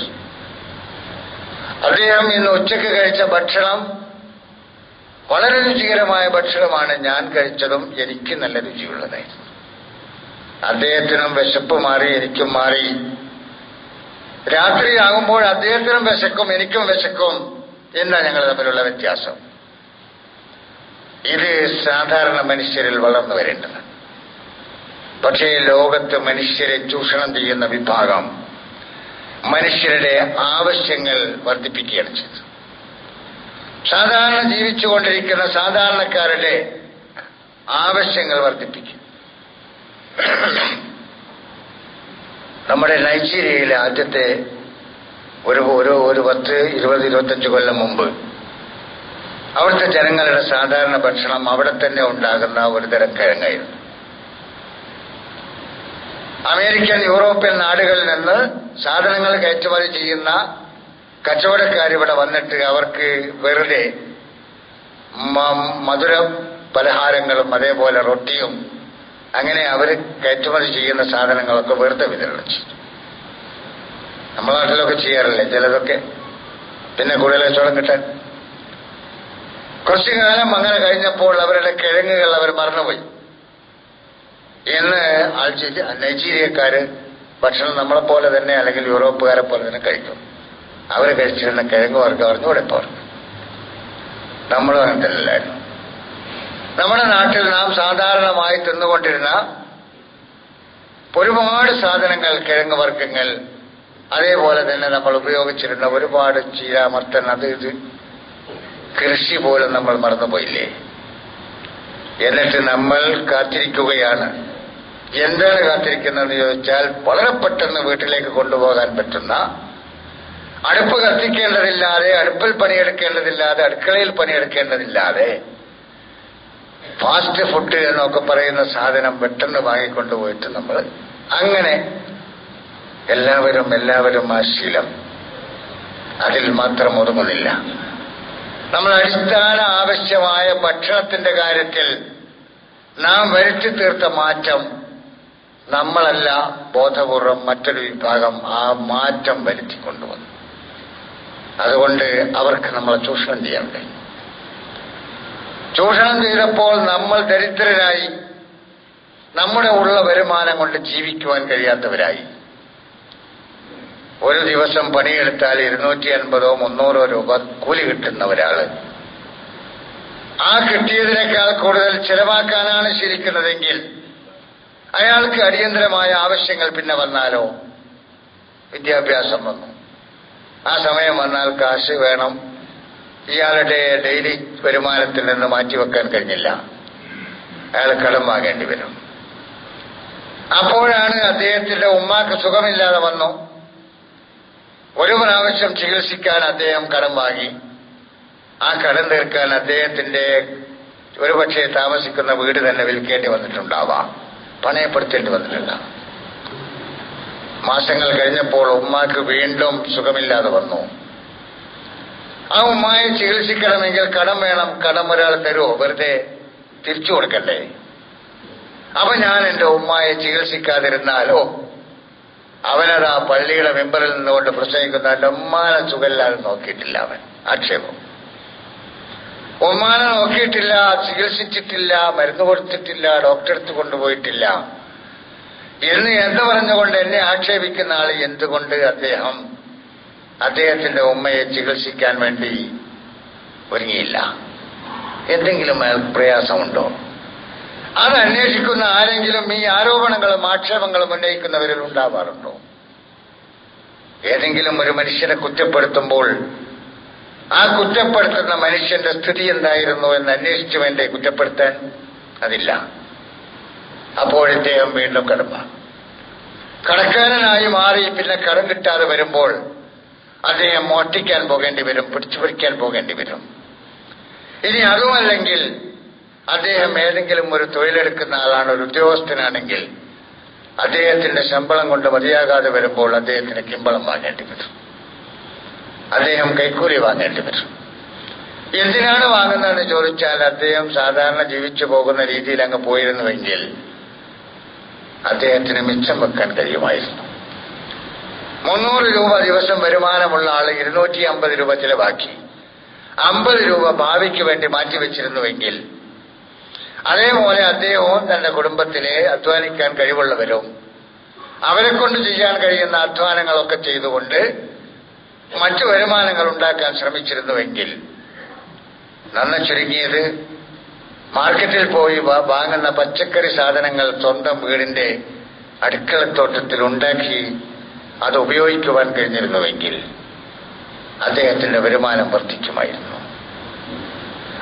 അദ്ദേഹം ഇന്ന് ഉച്ചയ്ക്ക് കഴിച്ച ഭക്ഷണം വളരെ രുചികരമായ ഭക്ഷണമാണ്, ഞാൻ കഴിച്ചതും എനിക്ക് നല്ല രുചിയുള്ളതായിരുന്നു. അദ്ദേഹത്തിനും വിശപ്പ് മാറി, എനിക്കും മാറി. രാത്രിയാകുമ്പോൾ അദ്ദേഹത്തിനും വിശക്കും എനിക്കും വിശക്കും എന്നാണ് ഞങ്ങൾ തമ്മിലുള്ള വ്യത്യാസം. ഇത് സാധാരണ മനുഷ്യരിൽ വളർന്നു വരേണ്ടത്. പക്ഷേ ലോകത്ത് മനുഷ്യരെ ചൂഷണം ചെയ്യുന്ന വിഭാഗം മനുഷ്യരുടെ ആവശ്യങ്ങൾ വർദ്ധിപ്പിക്കുകയാണ് ചെയ്തത്. സാധാരണ ജീവിച്ചുകൊണ്ടിരിക്കുന്ന സാധാരണക്കാരുടെ ആവശ്യങ്ങൾ വർദ്ധിപ്പിക്കും. നമ്മുടെ നൈജീരിയയിലെ ആദ്യത്തെ ഒരു 10, 20, 25 കൊല്ലം മുമ്പ് അവിടുത്തെ ജനങ്ങളുടെ സാധാരണ ഭക്ഷണം അവിടെ തന്നെ ഉണ്ടാകുന്ന ഒരു തരം കിഴങ്ങായിരുന്നു. അമേരിക്കൻ, യൂറോപ്യൻ നാടുകളിൽ നിന്ന് സാധനങ്ങൾ കയറ്റുമതി ചെയ്യുന്ന കച്ചവടക്കാരിവിടെ വന്നിട്ട് അവർക്ക് വെറുതെ മധുര പലഹാരങ്ങളും അതേപോലെ റൊട്ടിയും അങ്ങനെ അവർ കയറ്റുമതി ചെയ്യുന്ന സാധനങ്ങളൊക്കെ വെറുതെ വിതരണം ചെയ്തു. നമ്മളെ നാട്ടിലൊക്കെ ചെയ്യാറില്ലേ ചിലതൊക്കെ, പിന്നെ കൂടുതൽ കച്ചവടം കിട്ടാൻ. കുറച്ചു കാലം അങ്ങനെ കഴിഞ്ഞപ്പോൾ അവരുടെ കിഴങ്ങുകൾ അവർ മറന്നുപോയി. ഇന്ന് നൈജീരിയക്കാര് ഭക്ഷണം നമ്മളെപ്പോലെ തന്നെ അല്ലെങ്കിൽ യൂറോപ്പുകാരെ പോലെ തന്നെ കഴിക്കും. അവർ കഴിച്ചിരുന്ന കിഴങ്ങ് വർഗ്ഗം പറഞ്ഞു ഉടപ്പവർ. നമ്മളും അങ്ങനെ തന്നെയല്ലായിരുന്നു. നമ്മുടെ നാട്ടിൽ നാം സാധാരണമായി തിന്നുകൊണ്ടിരുന്ന ഒരുപാട് സാധനങ്ങൾ, കിഴങ്ങ് വർഗ്ഗങ്ങൾ, അതേപോലെ തന്നെ നമ്മൾ ഉപയോഗിച്ചിരുന്ന ഒരുപാട് ചീര, മത്തൻ, അത് ഇത് കൃഷി പോലും നമ്മൾ മറന്നുപോയില്ലേ? എന്നിട്ട് നമ്മൾ കാത്തിരിക്കുകയാണ്. എന്താണ് കാത്തിരിക്കുന്നതെന്ന് ചോദിച്ചാൽ, വളരെ പെട്ടെന്ന് വീട്ടിലേക്ക് കൊണ്ടുപോകാൻ പറ്റുന്ന, അടുപ്പ് കത്തിക്കേണ്ടതില്ലാതെ, അടുപ്പിൽ പണിയെടുക്കേണ്ടതില്ലാതെ, അടുക്കളയിൽ പണിയെടുക്കേണ്ടതില്ലാതെ ഫാസ്റ്റ് ഫുഡ് എന്നൊക്കെ പറയുന്ന സാധനം പെട്ടെന്ന് വാങ്ങിക്കൊണ്ടുപോയിട്ട് നമ്മൾ അങ്ങനെ എല്ലാവരും ആ ശീലം അതിൽ മാത്രം ഒതുങ്ങുന്നില്ല. നമ്മൾ അടിസ്ഥാന ആവശ്യമായ ഭക്ഷണത്തിന്റെ കാര്യത്തിൽ നാം വരുത്തി തീർത്ത മാറ്റം നമ്മളല്ല, ബോധപൂർവം മറ്റൊരു വിഭാഗം ആ മാറ്റം വരുത്തിക്കൊണ്ടുവന്നു. അതുകൊണ്ട് അവർക്ക് നമ്മളെ ചൂഷണം ചെയ്യാൻ കഴിയും. ചൂഷണം ചെയ്തപ്പോൾ നമ്മൾ ദരിദ്രരായി, നമ്മുടെ ഉള്ള വരുമാനം കൊണ്ട് ജീവിക്കുവാൻ കഴിയാത്തവരായി. ഒരു ദിവസം പണിയെടുത്താൽ 250 300 രൂപ കൂലി കിട്ടുന്ന ഒരാള് ആ കിട്ടിയതിനേക്കാൾ കൂടുതൽ ചെലവാക്കാനാണ് ശീലിക്കുന്നതെങ്കിൽ അയാൾക്ക് അടിയന്തരമായ ആവശ്യങ്ങൾ പിന്നെ വന്നാലോ? വിദ്യാഭ്യാസം വന്നു, ആ സമയം വന്നാൽ കാശ് വേണം, ഇയാളുടെ ഡെയിലി വരുമാനത്തിൽ നിന്ന് മാറ്റിവെക്കാൻ കഴിഞ്ഞില്ല, അയാൾ കടം വാങ്ങേണ്ടി വരും. അപ്പോഴാണ് അദ്ദേഹത്തിന്റെ ഉമ്മാക്ക് സുഖമില്ലാതെ വന്നു. ഒരു പ്രാവശ്യം ചികിത്സിക്കാൻ അദ്ദേഹം കടം വാങ്ങി. ആ കടം തീർക്കാൻ അദ്ദേഹത്തിന്റെ ഒരുപക്ഷെ താമസിക്കുന്ന വീട് തന്നെ വിൽക്കേണ്ടി വന്നിട്ടുണ്ടാവാം, പണയപ്പെടുത്തേണ്ടി വന്നിട്ടുണ്ടാവാം. മാസങ്ങൾ കഴിഞ്ഞപ്പോൾ ഉമ്മാക്ക് വീണ്ടും സുഖമില്ലാതെ വന്നു. ആ ഉമ്മായെ ചികിത്സിക്കണമെങ്കിൽ കടം വേണം. കടം ഒരാൾ തരുമോ? വെറുതെ തിരിച്ചു കൊടുക്കണ്ടേ? അപ്പൊ ഞാൻ എന്റെ ഉമ്മായെ ചികിത്സിക്കാതിരുന്നാലോ? അവനത് ആ പള്ളിയുടെ മെമ്പറിൽ നിന്നുകൊണ്ട് പ്രസംഗിക്കുന്ന എന്റെ ഉമ്മാനെ സുഖമില്ലാതെ നോക്കിയിട്ടില്ല. അവൻ ആക്ഷേപം. ഉമ്മാനെ നോക്കിയിട്ടില്ല, ചികിത്സിച്ചിട്ടില്ല, മരുന്ന് കൊടുത്തിട്ടില്ല, ഡോക്ടറെ അടുത്ത് കൊണ്ടുപോയിട്ടില്ല എന്ന് എന്ത് പറഞ്ഞുകൊണ്ട് എന്നെ ആക്ഷേപിക്കുന്ന ആൾ എന്തുകൊണ്ട് അദ്ദേഹത്തിന്റെ ഉമ്മയെ ചികിത്സിക്കാൻ വേണ്ടി ഒരുങ്ങിയില്ല? എന്തെങ്കിലും പ്രയാസമുണ്ടോ? അത് അന്വേഷിക്കുന്ന ആരെങ്കിലും ഈ ആരോപണങ്ങളും ആക്ഷേപങ്ങളും ഉന്നയിക്കുന്നവരിൽ ഉണ്ടാവാറുണ്ടോ? ഏതെങ്കിലും ഒരു മനുഷ്യനെ കുറ്റപ്പെടുത്തുമ്പോൾ ആ കുറ്റപ്പെടുത്തുന്ന മനുഷ്യന്റെ സ്ഥിതി എന്തായിരുന്നു എന്ന് അന്വേഷിച്ചു വേണ്ടേ കുറ്റപ്പെടുത്താൻ? അതില്ല. അപ്പോഴദ്ദേഹം വീണ്ടും കടക്കാരനായി മാറി. പിന്നെ കടം കിട്ടാതെ വരുമ്പോൾ അദ്ദേഹം മോഷ്ടിക്കാൻ പോകേണ്ടി വരും, പിടിച്ചുപറിക്കാൻ പോകേണ്ടി വരും. ഇനി അതുമല്ലെങ്കിൽ അദ്ദേഹം ഏതെങ്കിലും ഒരു തൊഴിലെടുക്കുന്ന ആളാണ്, ഒരു ഉദ്യോഗസ്ഥനാണെങ്കിൽ അദ്ദേഹത്തിന്റെ ശമ്പളം കൊണ്ട് മതിയാകാതെ വരുമ്പോൾ അദ്ദേഹത്തിന് കിമ്പളം വാങ്ങേണ്ടി വരും, അദ്ദേഹം കൈക്കൂലി വാങ്ങേണ്ടി വരും. എന്തിനാണ് വാങ്ങുന്നതെന്ന് ചോദിച്ചാൽ, അദ്ദേഹം സാധാരണ ജീവിച്ചു പോകുന്ന രീതിയിൽ അങ്ങ് പോയിരുന്നുവെങ്കിൽ അദ്ദേഹത്തിന് മിച്ചം വെക്കാൻ കഴിയുമായിരുന്നു. 300 രൂപ ദിവസം വരുമാനമുള്ള ആൾ 250 രൂപ ചിലവാക്കി 50 രൂപ ഭാവിക്ക് വേണ്ടി മാറ്റിവെച്ചിരുന്നുവെങ്കിൽ, അതേപോലെ അദ്ദേഹവും തന്റെ കുടുംബത്തിലെ അധ്വാനിക്കാൻ കഴിവുള്ളവരും അവരെ കൊണ്ട് ചെയ്യാൻ കഴിയുന്ന അധ്വാനങ്ങളൊക്കെ ചെയ്തുകൊണ്ട് മറ്റു വരുമാനങ്ങൾ ഉണ്ടാക്കാൻ ശ്രമിച്ചിരുന്നുവെങ്കിൽ, നന്ന ചുരുങ്ങിയത് മാർക്കറ്റിൽ പോയി വാങ്ങുന്ന പച്ചക്കറി സാധനങ്ങൾ സ്വന്തം വീടിന്റെ അടുക്കളത്തോട്ടത്തിൽ ഉണ്ടാക്കി അത് ഉപയോഗിക്കുവാൻ കഴിഞ്ഞിരുന്നുവെങ്കിൽ അദ്ദേഹത്തിന്റെ വരുമാനം വർദ്ധിക്കുമായിരുന്നു.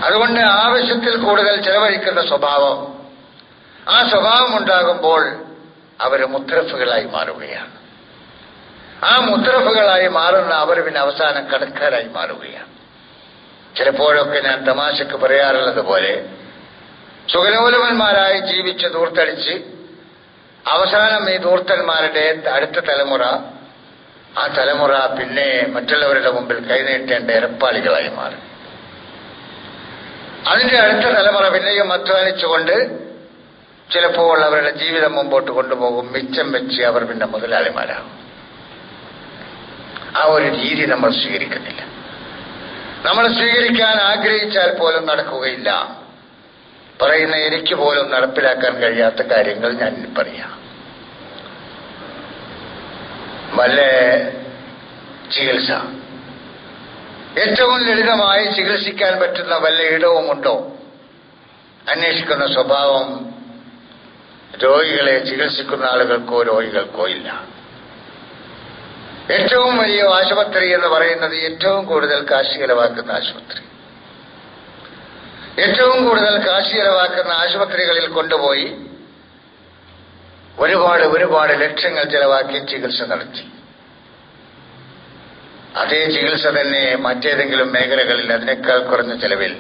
അതുകൊണ്ട് ആവശ്യത്തിൽ കൂടുതൽ ചെലവഴിക്കുന്ന സ്വഭാവം, ആ സ്വഭാവം ഉണ്ടാകുമ്പോൾ അവർ മുത്തറഫുകളായി മാറുകയാണ്. ആ മുത്തറഫുകളായി മാറുന്ന അവർ പിന്നെ അവസാനം കടക്കാരായി മാറുകയാണ്. ചിലപ്പോഴൊക്കെ ഞാൻ തമാശക്ക് പറയാറുള്ളത് പോലെ സുഖലോലുപന്മാരായി ജീവിച്ച് ദൂർത്തടിച്ച് അവസാനം ഈ ദൂർത്തന്മാരുടെ അടുത്ത തലമുറ, ആ തലമുറ പിന്നെ മറ്റുള്ളവരുടെ മുമ്പിൽ കൈനീട്ടേണ്ട ഇരപ്പാളികളായി മാറും. അതിന്റെ അടുത്ത തലമുറ പിന്നെയും അധ്വാനിച്ചുകൊണ്ട് ചിലപ്പോൾ അവരുടെ ജീവിതം മുമ്പോട്ട് കൊണ്ടുപോകും. മിച്ചം വെച്ച് അവർ പിന്നെ മുതലാളിമാരാകും. ആ ഒരു രീതി നമ്മൾ സ്വീകരിക്കുന്നില്ല. നമ്മൾ സ്വീകരിക്കാൻ ആഗ്രഹിച്ചാൽ പോലും നടക്കുകയില്ല. പറയുന്ന എനിക്ക് പോലും നടപ്പിലാക്കാൻ കഴിയാത്ത കാര്യങ്ങൾ ഞാൻ പറയാം. വല്ല ചികിത്സ, ഏറ്റവും ലളിതമായി ചികിത്സിക്കാൻ പറ്റുന്ന വല്ല ഇടവുമുണ്ടോ? അന്വേഷിക്കുന്ന സ്വഭാവം രോഗികളെ ചികിത്സിക്കുന്ന ആളുകൾക്കോ രോഗികൾക്കോ ഇല്ല. ഏറ്റവും വലിയ ആശുപത്രി എന്ന് പറയുന്നത് ഏറ്റവും കൂടുതൽ കാശ് ചെലവാക്കുന്ന ആശുപത്രി. ഏറ്റവും കൂടുതൽ കാശ് ചെലവാക്കുന്ന ആശുപത്രികളിൽ കൊണ്ടുപോയി ഒരുപാട് ലക്ഷങ്ങൾ ചെലവാക്കി ചികിത്സ നടത്തി. അതേ ചികിത്സ തന്നെ മറ്റേതെങ്കിലും മേഖലകളിൽ അതിനേക്കാൾ കുറഞ്ഞ ചെലവിൽ,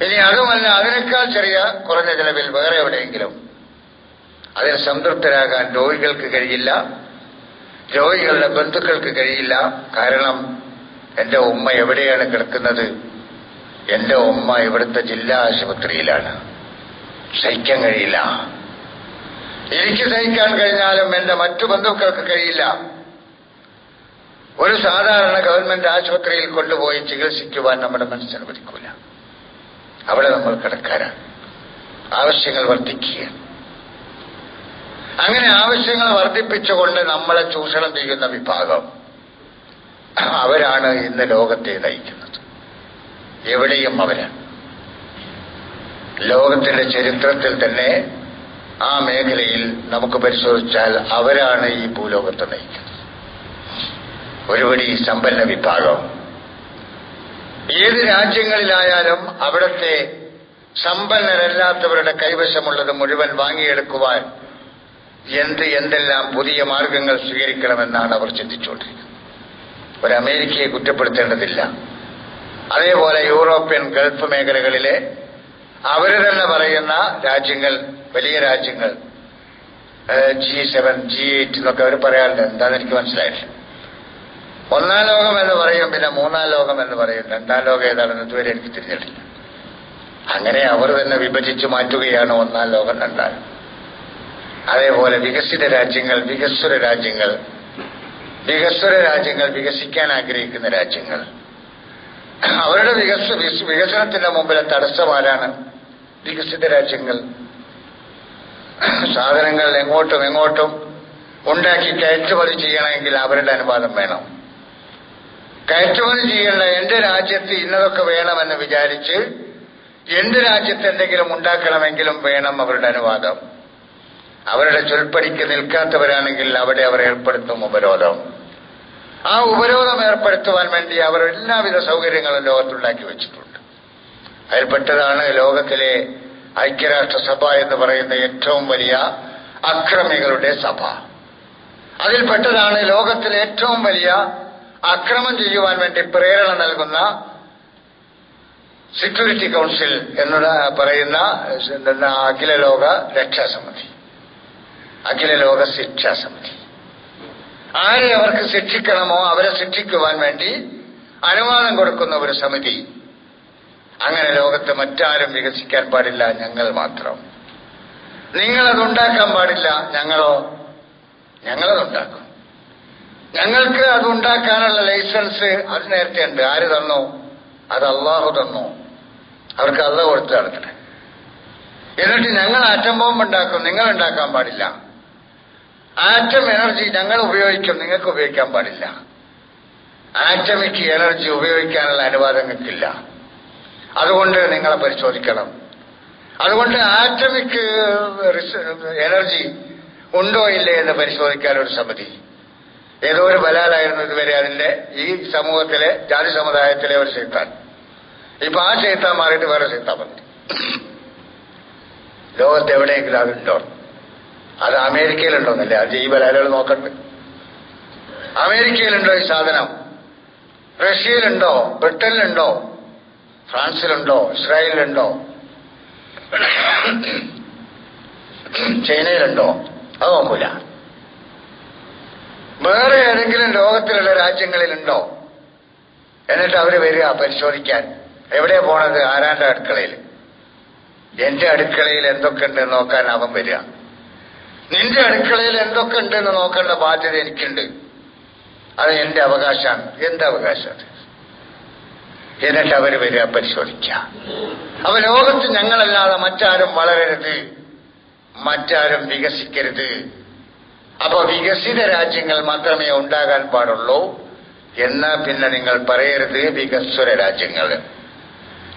ഇനി അതുമല്ല അതിനേക്കാൾ ചെറിയ കുറഞ്ഞ ചെലവിൽ വേറെ എവിടെയെങ്കിലും, അതിൽ സംതൃപ്തരാകാൻ രോഗികൾക്ക് കഴിയില്ല, രോഗികളുടെ ബന്ധുക്കൾക്ക് കഴിയില്ല. കാരണം എന്റെ ഉമ്മ എവിടെയാണ് കിടക്കുന്നത്? എന്റെ ഉമ്മ ഇവിടുത്തെ ജില്ലാ ആശുപത്രിയിലാണ്. സഹിക്കാൻ കഴിയില്ല. എനിക്ക് സഹിക്കാൻ കഴിഞ്ഞാലും എന്റെ മറ്റു ബന്ധുക്കൾക്ക് കഴിയില്ല. ഒരു സാധാരണ ഗവൺമെന്റ് ആശുപത്രിയിൽ കൊണ്ടുപോയി ചികിത്സിക്കുവാൻ നമ്മുടെ മനസ്സനുവദിക്കൂല. അവിടെ നമ്മൾ കിടക്കാരാണ്. ആവശ്യങ്ങൾ വർദ്ധിക്കുക. അങ്ങനെ ആവശ്യങ്ങൾ വർദ്ധിപ്പിച്ചുകൊണ്ട് നമ്മളെ ചൂഷണം ചെയ്യുന്ന വിഭാഗം, അവരാണ് ഇന്ന് ലോകത്തെ നയിക്കുന്നത്. എവിടെയും അവരാണ്. ലോകത്തിന്റെ ചരിത്രത്തിൽ തന്നെ ആ മേഖലയിൽ നമുക്ക് പരിശോധിച്ചാൽ അവരാണ് ഈ ഭൂലോകത്തെ നയിക്കുന്നത്. ഒരുപടി സമ്പന്ന വിഭാഗം. ഏത് രാജ്യങ്ങളിലായാലും അവിടുത്തെ സമ്പന്നരല്ലാത്തവരുടെ കൈവശമുള്ളത് മുഴുവൻ വാങ്ങിയെടുക്കുവാൻ എന്തെല്ലാം പുതിയ മാർഗങ്ങൾ സ്വീകരിക്കണമെന്നാണ് അവർ ചിന്തിച്ചുകൊണ്ടിരിക്കുന്നത്. ഒരു അമേരിക്കയെ കുറ്റപ്പെടുത്തേണ്ടതില്ല. അതേപോലെ യൂറോപ്യൻ ഗൾഫ് മേഖലകളിലെ അവർ തന്നെ പറയുന്ന രാജ്യങ്ങൾ, വലിയ രാജ്യങ്ങൾ, G7, G8 എന്നൊക്കെ അവർ പറയാറുണ്ട്. എന്താണെന്ന് എനിക്ക് മനസ്സിലായില്ല. ഒന്നാം ലോകം എന്ന് പറയും, പിന്നെ മൂന്നാം ലോകം എന്ന് പറയും. രണ്ടാം ലോകം ഏതാണെന്ന് ഇതുവരെ എനിക്ക് തിരിഞ്ഞിട്ടില്ല. അങ്ങനെ അവർ തന്നെ വിഭജിച്ചു മാറ്റുകയാണ് ഒന്നാം ലോകം, രണ്ടാം. അതേപോലെ വികസിത രാജ്യങ്ങൾ, വികസ്വര രാജ്യങ്ങൾ, വികസിക്കാൻ ആഗ്രഹിക്കുന്ന രാജ്യങ്ങൾ, അവരുടെ വികസനത്തിന്റെ മുമ്പിലെ തടസ്സമാരാണ് വികസിത രാജ്യങ്ങൾ. സാധനങ്ങൾ എങ്ങോട്ടും ഉണ്ടാക്കി കയറ്റുമതി ചെയ്യണമെങ്കിൽ അവരുടെ അനുവാദം വേണം. കയറ്റുമതി ചെയ്യേണ്ട എന്റെ രാജ്യത്ത് ഇന്നതൊക്കെ വേണമെന്ന് വിചാരിച്ച് എന്റെ രാജ്യത്ത് എന്തെങ്കിലും ഉണ്ടാക്കണമെങ്കിലും വേണം അവരുടെ അനുവാദം. അവരുടെ ചൊൽപ്പടിക്ക് നിൽക്കാത്തവരാണെങ്കിൽ അവിടെ അവർ ഏർപ്പെടുത്തും ഉപരോധം. ആ ഉപരോധം ഏർപ്പെടുത്തുവാൻ വേണ്ടി അവർ എല്ലാവിധ സൗകര്യങ്ങളും ലോകത്തുണ്ടാക്കി വെച്ചിട്ടുണ്ട്. അതിൽപ്പെട്ടതാണ് ലോകത്തിലെ ഐക്യരാഷ്ട്രസഭ എന്ന് പറയുന്ന ഏറ്റവും വലിയ അക്രമികളുടെ സഭ. അതിൽപ്പെട്ടതാണ് ലോകത്തിലെ ഏറ്റവും വലിയ അക്രമം ചെയ്യുവാൻ വേണ്ടി പ്രേരണ നൽകുന്ന സെക്യൂരിറ്റി കൗൺസിൽ എന്ന് പറയുന്ന അഖില ലോക രക്ഷാസമിതി, അഖില ലോക ശിക്ഷാസമിതി. ആരെ അവർക്ക് ശിക്ഷിക്കണമോ അവരെ ശിക്ഷിക്കുവാൻ വേണ്ടി അനുവാദം കൊടുക്കുന്ന ഒരു സമിതി. അങ്ങനെ ലോകത്ത് മറ്റാരും വികസിക്കാൻ പാടില്ല, ഞങ്ങൾ മാത്രം. നിങ്ങളതുണ്ടാക്കാൻ പാടില്ല, ഞങ്ങളതുണ്ടാക്കും. ഞങ്ങൾക്ക് അതുണ്ടാക്കാനുള്ള ലൈസൻസ് അത് നേരത്തെ ഉണ്ട്. ആര് തന്നു? അത് അള്ളാഹു തന്നു. അവർക്ക് അള്ളാഹു കൊടുത്ത് നടത്തണേ. എന്നിട്ട് ഞങ്ങൾ ആറ്റം ബോംബ് ഉണ്ടാക്കും, നിങ്ങൾ ഉണ്ടാക്കാൻ പാടില്ല. ആറ്റം എനർജി ഞങ്ങൾ ഉപയോഗിക്കും, നിങ്ങൾക്ക് ഉപയോഗിക്കാൻ പാടില്ല. ആറ്റമിക് എനർജി ഉപയോഗിക്കാനുള്ള അനുവാദം നിങ്ങൾക്കില്ല. അതുകൊണ്ട് നിങ്ങളെ പരിശോധിക്കണം. അതുകൊണ്ട് ആറ്റമിക് എനർജി ഉണ്ടോ ഇല്ലേ എന്ന് പരിശോധിക്കാൻ ഒരു സമിതി. ഏതോ ഒരു ബലാലായിരുന്നു ഇതുവരെ അതിന്റെ ഈ സമൂഹത്തിലെ ജാതി സമുദായത്തിലെ ഒരു ശൈത്താൻ. ഇപ്പൊ ആ ചെയ്ത്താൻ മാറിയിട്ട് വേറെ ചെയ്ത്താൻ വന്നു. ലോകത്ത് എവിടെയെങ്കിലും അതുണ്ടോ? അത് അമേരിക്കയിലുണ്ടോന്നല്ലേ? അത് ഈ ബലാലുകൾ നോക്കണ്ട്. അമേരിക്കയിലുണ്ടോ ഈ സാധനം? റഷ്യയിലുണ്ടോ? ബ്രിട്ടനിലുണ്ടോ? ഫ്രാൻസിലുണ്ടോ? ഇസ്രായേലിലുണ്ടോ? ചൈനയിലുണ്ടോ? അത് നോക്കൂല. വേറെ ഏതെങ്കിലും ലോകത്തിലുള്ള രാജ്യങ്ങളിലുണ്ടോ? എന്നിട്ട് അവര് വരിക പരിശോധിക്കാൻ. എവിടെയാ പോണത്? ആരാന്റെ അടുക്കളയിൽ. എന്റെ അടുക്കളയിൽ എന്തൊക്കെ ഉണ്ടെന്ന് നോക്കാൻ അവൻ വരിക. നിന്റെ അടുക്കളയിൽ എന്തൊക്കെ ഉണ്ടെന്ന് നോക്കേണ്ട ബാധ്യത എനിക്കുണ്ട്. അത് എന്റെ അവകാശമാണ്. എന്ത് അവകാശം? എന്നിട്ട് അവര് വരിക പരിശോധിക്കുക. അപ്പൊ ലോകത്ത് ഞങ്ങളല്ലാതെ മറ്റാരും വളരരുത്, മറ്റാരും വികസിക്കരുത്. അപ്പൊ വികസിത രാജ്യങ്ങൾ മാത്രമേ ഉണ്ടാകാൻ പാടുള്ളൂ. എന്നാ പിന്നെ നിങ്ങൾ പറയരുത് വികസ്വര രാജ്യങ്ങൾ.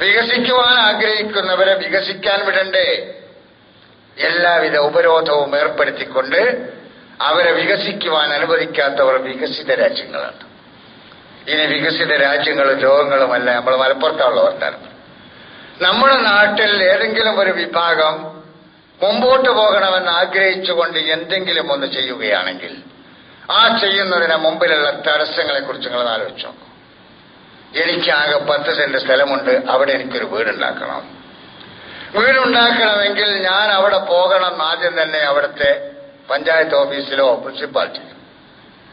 വികസിക്കുവാൻ ആഗ്രഹിക്കുന്നവരെ വികസിക്കാൻ വിടണ്ടേ? എല്ലാവിധ ഉപരോധവും ഏർപ്പെടുത്തിക്കൊണ്ട് അവരെ വികസിക്കുവാൻ അനുവദിക്കാത്തവർ വികസിത രാജ്യങ്ങളാണ്. ഇനി വികസിത രാജ്യങ്ങളും ലോകങ്ങളുമല്ല, നമ്മൾ മലപ്പുറത്തുള്ള വർത്താനം. നമ്മുടെ നാട്ടിൽ ഏതെങ്കിലും ഒരു വിഭാഗം മുമ്പോട്ട് പോകണമെന്ന് ആഗ്രഹിച്ചുകൊണ്ട് എന്തെങ്കിലും ഒന്ന് ചെയ്യുകയാണെങ്കിൽ ആ ചെയ്യുന്നതിന് മുമ്പിലുള്ള തടസ്സങ്ങളെക്കുറിച്ച് നിങ്ങൾ ആലോചിച്ചു നോക്കും. എനിക്കാകെ 10 സെന്റ് സ്ഥലമുണ്ട്, അവിടെ എനിക്കൊരു വീടുണ്ടാക്കണം. വീടുണ്ടാക്കണമെങ്കിൽ ഞാൻ അവിടെ പോകണം ആദ്യം തന്നെ അവിടുത്തെ പഞ്ചായത്ത് ഓഫീസിലോ മുനിസിപ്പാലിറ്റിയിലോ.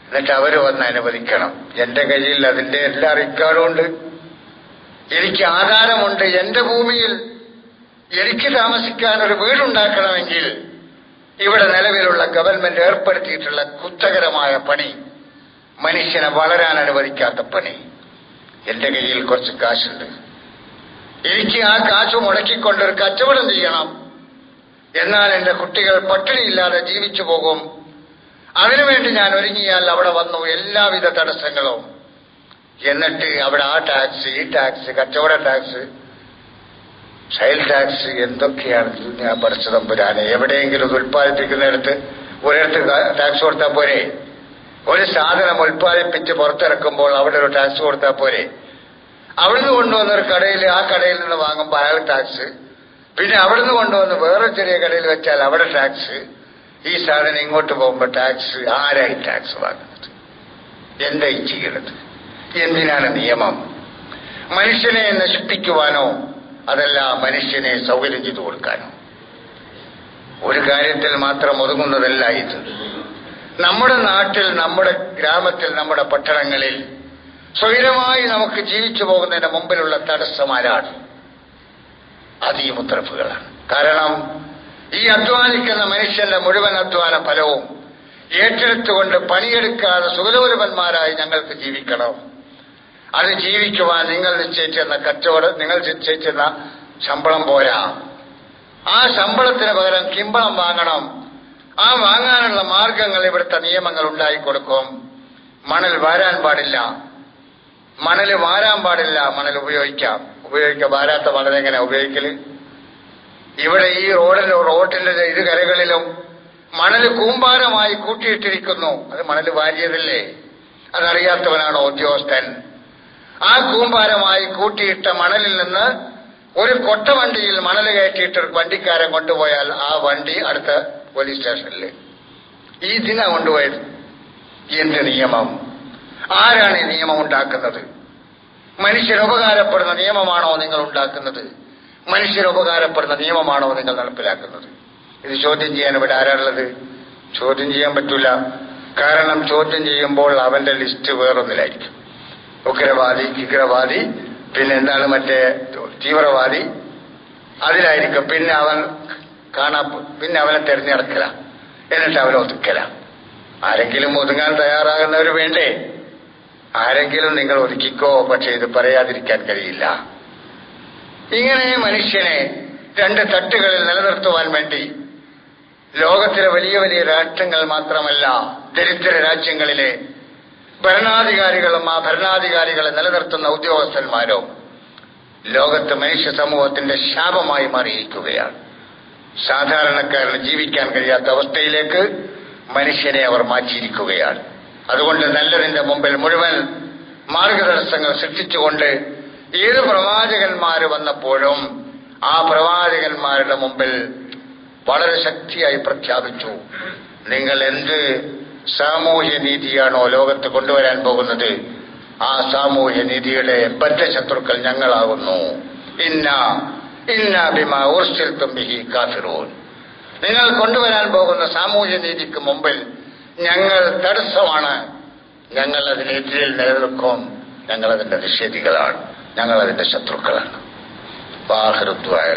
എന്നിട്ട് അവർ വന്ന് അനുവദിക്കണം. എന്റെ കയ്യിൽ അതിന്റെ എല്ലാ റെക്കോർഡും ഉണ്ട്. എനിക്ക് ആധാരമുണ്ട്. എന്റെ ഭൂമിയിൽ എനിക്ക് താമസിക്കാൻ ഒരു വീടുണ്ടാക്കണമെങ്കിൽ ഇവിടെ നിലവിലുള്ള ഗവൺമെന്റ് ഏർപ്പെടുത്തിയിട്ടുള്ള കുറ്റകരമായ പണി, മനുഷ്യനെ വളരാൻ അനുവദിക്കാത്ത പണി. എന്റെ കയ്യിൽ കുറച്ച് കാശുണ്ട്. എനിക്ക് ആ കാശ് മുടക്കിക്കൊണ്ടൊരു കച്ചവടം ചെയ്യണം. എന്നാൽ എന്റെ കുട്ടികൾ പട്ടിണിയില്ലാതെ ജീവിച്ചു പോകും. അതിനുവേണ്ടി ഞാൻ ഒരുങ്ങിയാൽ അവിടെ വന്നു എല്ലാവിധ തടസ്സങ്ങളും. എന്നിട്ട് അവിടെ ആ ടാക്സ്, ഈ ടാക്സ്, കച്ചവട ടാക്സ്, ചൈൽഡ് ടാക്സ്, എന്തൊക്കെയാണ് ഞാൻ പഠിച്ചതമ്പുരാനെ. എവിടെയെങ്കിലും ഇത് ഉൽപ്പാദിപ്പിക്കുന്നിടത്ത് ഒരിടത്ത് ടാക്സ് കൊടുത്താൽ പോരെ? ഒരു സാധനം ഉൽപ്പാദിപ്പിച്ച് പുറത്തിറക്കുമ്പോൾ അവിടെ ഒരു ടാക്സ് കൊടുത്താൽ പോരെ? അവിടുന്ന് കൊണ്ടുവന്നൊരു കടയിൽ, ആ കടയിൽ നിന്ന് വാങ്ങുമ്പോൾ അയാൾ ടാക്സ്, പിന്നെ അവിടുന്ന് കൊണ്ടുവന്ന് വേറെ ചെറിയ കടയിൽ വെച്ചാൽ അവിടെ ടാക്സ്. ഈ സാധനം ഇങ്ങോട്ട് പോകുമ്പോൾ ടാക്സ്. ആരായി ടാക്സ് വാങ്ങുന്നത്? എന്തായി ചെയ്യണത്? എന്തിനാണ് നിയമം? മനുഷ്യനെ നശിപ്പിക്കുവാനോ അതല്ല മനുഷ്യനെ സൗകര്യം ചെയ്തു കൊടുക്കാനോ? ഒരു കാര്യത്തിൽ മാത്രം ഒതുങ്ങുന്നതല്ല ഇത്. നമ്മുടെ നാട്ടിൽ, നമ്മുടെ ഗ്രാമത്തിൽ, നമ്മുടെ പട്ടണങ്ങളിൽ സ്വൈരമായി നമുക്ക് ജീവിച്ചു പോകുന്നതിന് മുമ്പിലുള്ള തടസ്സമാരാണ്? അത് ഈ മുത്തറഫുകളാണ്. കാരണം ഈ അധ്വാനിക്കുന്ന മനുഷ്യന്റെ മുഴുവൻ അധ്വാന ഫലവും ഏറ്റെടുത്തുകൊണ്ട് പണിയെടുക്കാതെ സുഖലോലുപന്മാരായി ഞങ്ങൾക്ക് ജീവിക്കണം. അത് ജീവിക്കുവാൻ നിങ്ങൾ നിശ്ചയിച്ചിരുന്ന കച്ചവടം, നിങ്ങൾ നിശ്ചയിച്ചിരുന്ന ശമ്പളം പോരാ. ആ ശമ്പളത്തിന് പകരം കിമ്പളം വാങ്ങണം. ആ വാങ്ങാനുള്ള മാർഗങ്ങൾ ഇവിടുത്തെ നിയമങ്ങൾ ഉണ്ടായിക്കൊടുക്കും. മണൽ വാരാൻ പാടില്ല, മണൽ വാരാൻ പാടില്ല. മണൽ ഉപയോഗിക്കാം. വാരാത്ത മണൽ എങ്ങനെ ഉപയോഗിക്കല്? ഇവിടെ ഈ റോഡിന്റെ ഇരു കരകളിലും മണൽ കൂമ്പാരമായി കൂട്ടിയിട്ടിരിക്കുന്നു. അത് മണൽ വാരിയതല്ലേ? അതറിയാത്തവനാണോ ഉദ്യോഗസ്ഥൻ? ആ കൂമ്പാരമായി കൂട്ടിയിട്ട മണലിൽ നിന്ന് ഒരു കൊട്ടവണ്ടിയിൽ മണൽ കയറ്റിയിട്ട് വണ്ടിക്കാരൻ കൊണ്ടുപോയാൽ ആ വണ്ടി അടുത്ത പോലീസ് സ്റ്റേഷനിൽ. ഈ ദിന കൊണ്ടുപോയത്. എന്ത് നിയമം? ആരാണ് ഈ നിയമം ഉണ്ടാക്കുന്നത്? മനുഷ്യരുപകാരപ്പെടുന്ന നിയമമാണോ നിങ്ങൾ ഉണ്ടാക്കുന്നത്? മനുഷ്യരുപകാരപ്പെടുന്ന നിയമമാണോ നിങ്ങൾ നടപ്പിലാക്കുന്നത്? ഇത് ചോദ്യം ചെയ്യാൻ ഇവിടെ ആരാളുള്ളത്? ചോദ്യം ചെയ്യാൻ പറ്റൂല. കാരണം ചോദ്യം ചെയ്യുമ്പോൾ അവന്റെ ലിസ്റ്റ് വേറൊന്നിലായിരിക്കും. ഉഗ്രവാദി, ഭീകരവാദി, പിന്നെ എന്താണ് മറ്റേ തീവ്രവാദി, അതിലായിരിക്കും. പിന്നെ അവൻ പിന്നെ അവനെ തെരഞ്ഞെടുക്കല, എന്നിട്ട് അവനെ ഒതുക്കല. ആരെങ്കിലും ഒതുങ്ങാൻ തയ്യാറാകുന്നവർ വേണ്ടേ? ആരെങ്കിലും നിങ്ങൾ ഒതുക്കിക്കോ. പക്ഷെ ഇത് പറയാതിരിക്കാൻ കഴിയില്ല. ഇങ്ങനെ മനുഷ്യനെ 2 തട്ടുകളിൽ നിലനിർത്തുവാൻ വേണ്ടി ലോകത്തിലെ വലിയ വലിയ രാഷ്ട്രങ്ങൾ മാത്രമല്ല, ദരിദ്ര രാജ്യങ്ങളിലെ ഭരണാധികാരികളും ആ ഭരണാധികാരികളെ നിലനിർത്തുന്ന ഉദ്യോഗസ്ഥന്മാരും ലോകത്ത് മനുഷ്യ സമൂഹത്തിന്റെ ശാപമായി മാറിയിരിക്കുകയാണ്. സാധാരണക്കാരന് ജീവിക്കാൻ കഴിയാത്ത അവസ്ഥയിലേക്ക് മനുഷ്യനെ അവർ മാറ്റിയിരിക്കുകയാണ്. അതുകൊണ്ട് നല്ലതിന്റെ മുമ്പിൽ മുഴുവൻ മാർഗതടസ്സങ്ങൾ സൃഷ്ടിച്ചുകൊണ്ട് ഏത് പ്രവാചകന്മാർ പ്രവാചകന്മാർ വന്നപ്പോഴും ആ പ്രവാചകന്മാരുടെ മുമ്പിൽ വളരെ ശക്തിയായി പ്രഖ്യാപിച്ചു, നിങ്ങൾ എന്ത് സാമൂഹ്യ നീതിയാണോ ലോകത്ത് കൊണ്ടുവരാൻ പോകുന്നത്, ആ സാമൂഹ്യ നീതിയുടെ ബദ്ധ ശത്രുക്കൾ ഞങ്ങളാകുന്നു. ഇന്നാ ബിമാ ഉർസിൽതും ബിഹി കാഫിറൂൻ. നിങ്ങൾ കൊണ്ടുവരാൻ പോകുന്ന സാമൂഹ്യ നീതിക്ക് മുമ്പിൽ ഞങ്ങൾ തടസ്സമാണ്, ഞങ്ങൾ അതിനെതിരിൽ നിലനിൽക്കും, ഞങ്ങൾ അതിന്റെ നിഷേധികളാണ്, ഞങ്ങൾ അതിന്റെ ശത്രുക്കളാണ്. വാഹിറുദ്വായ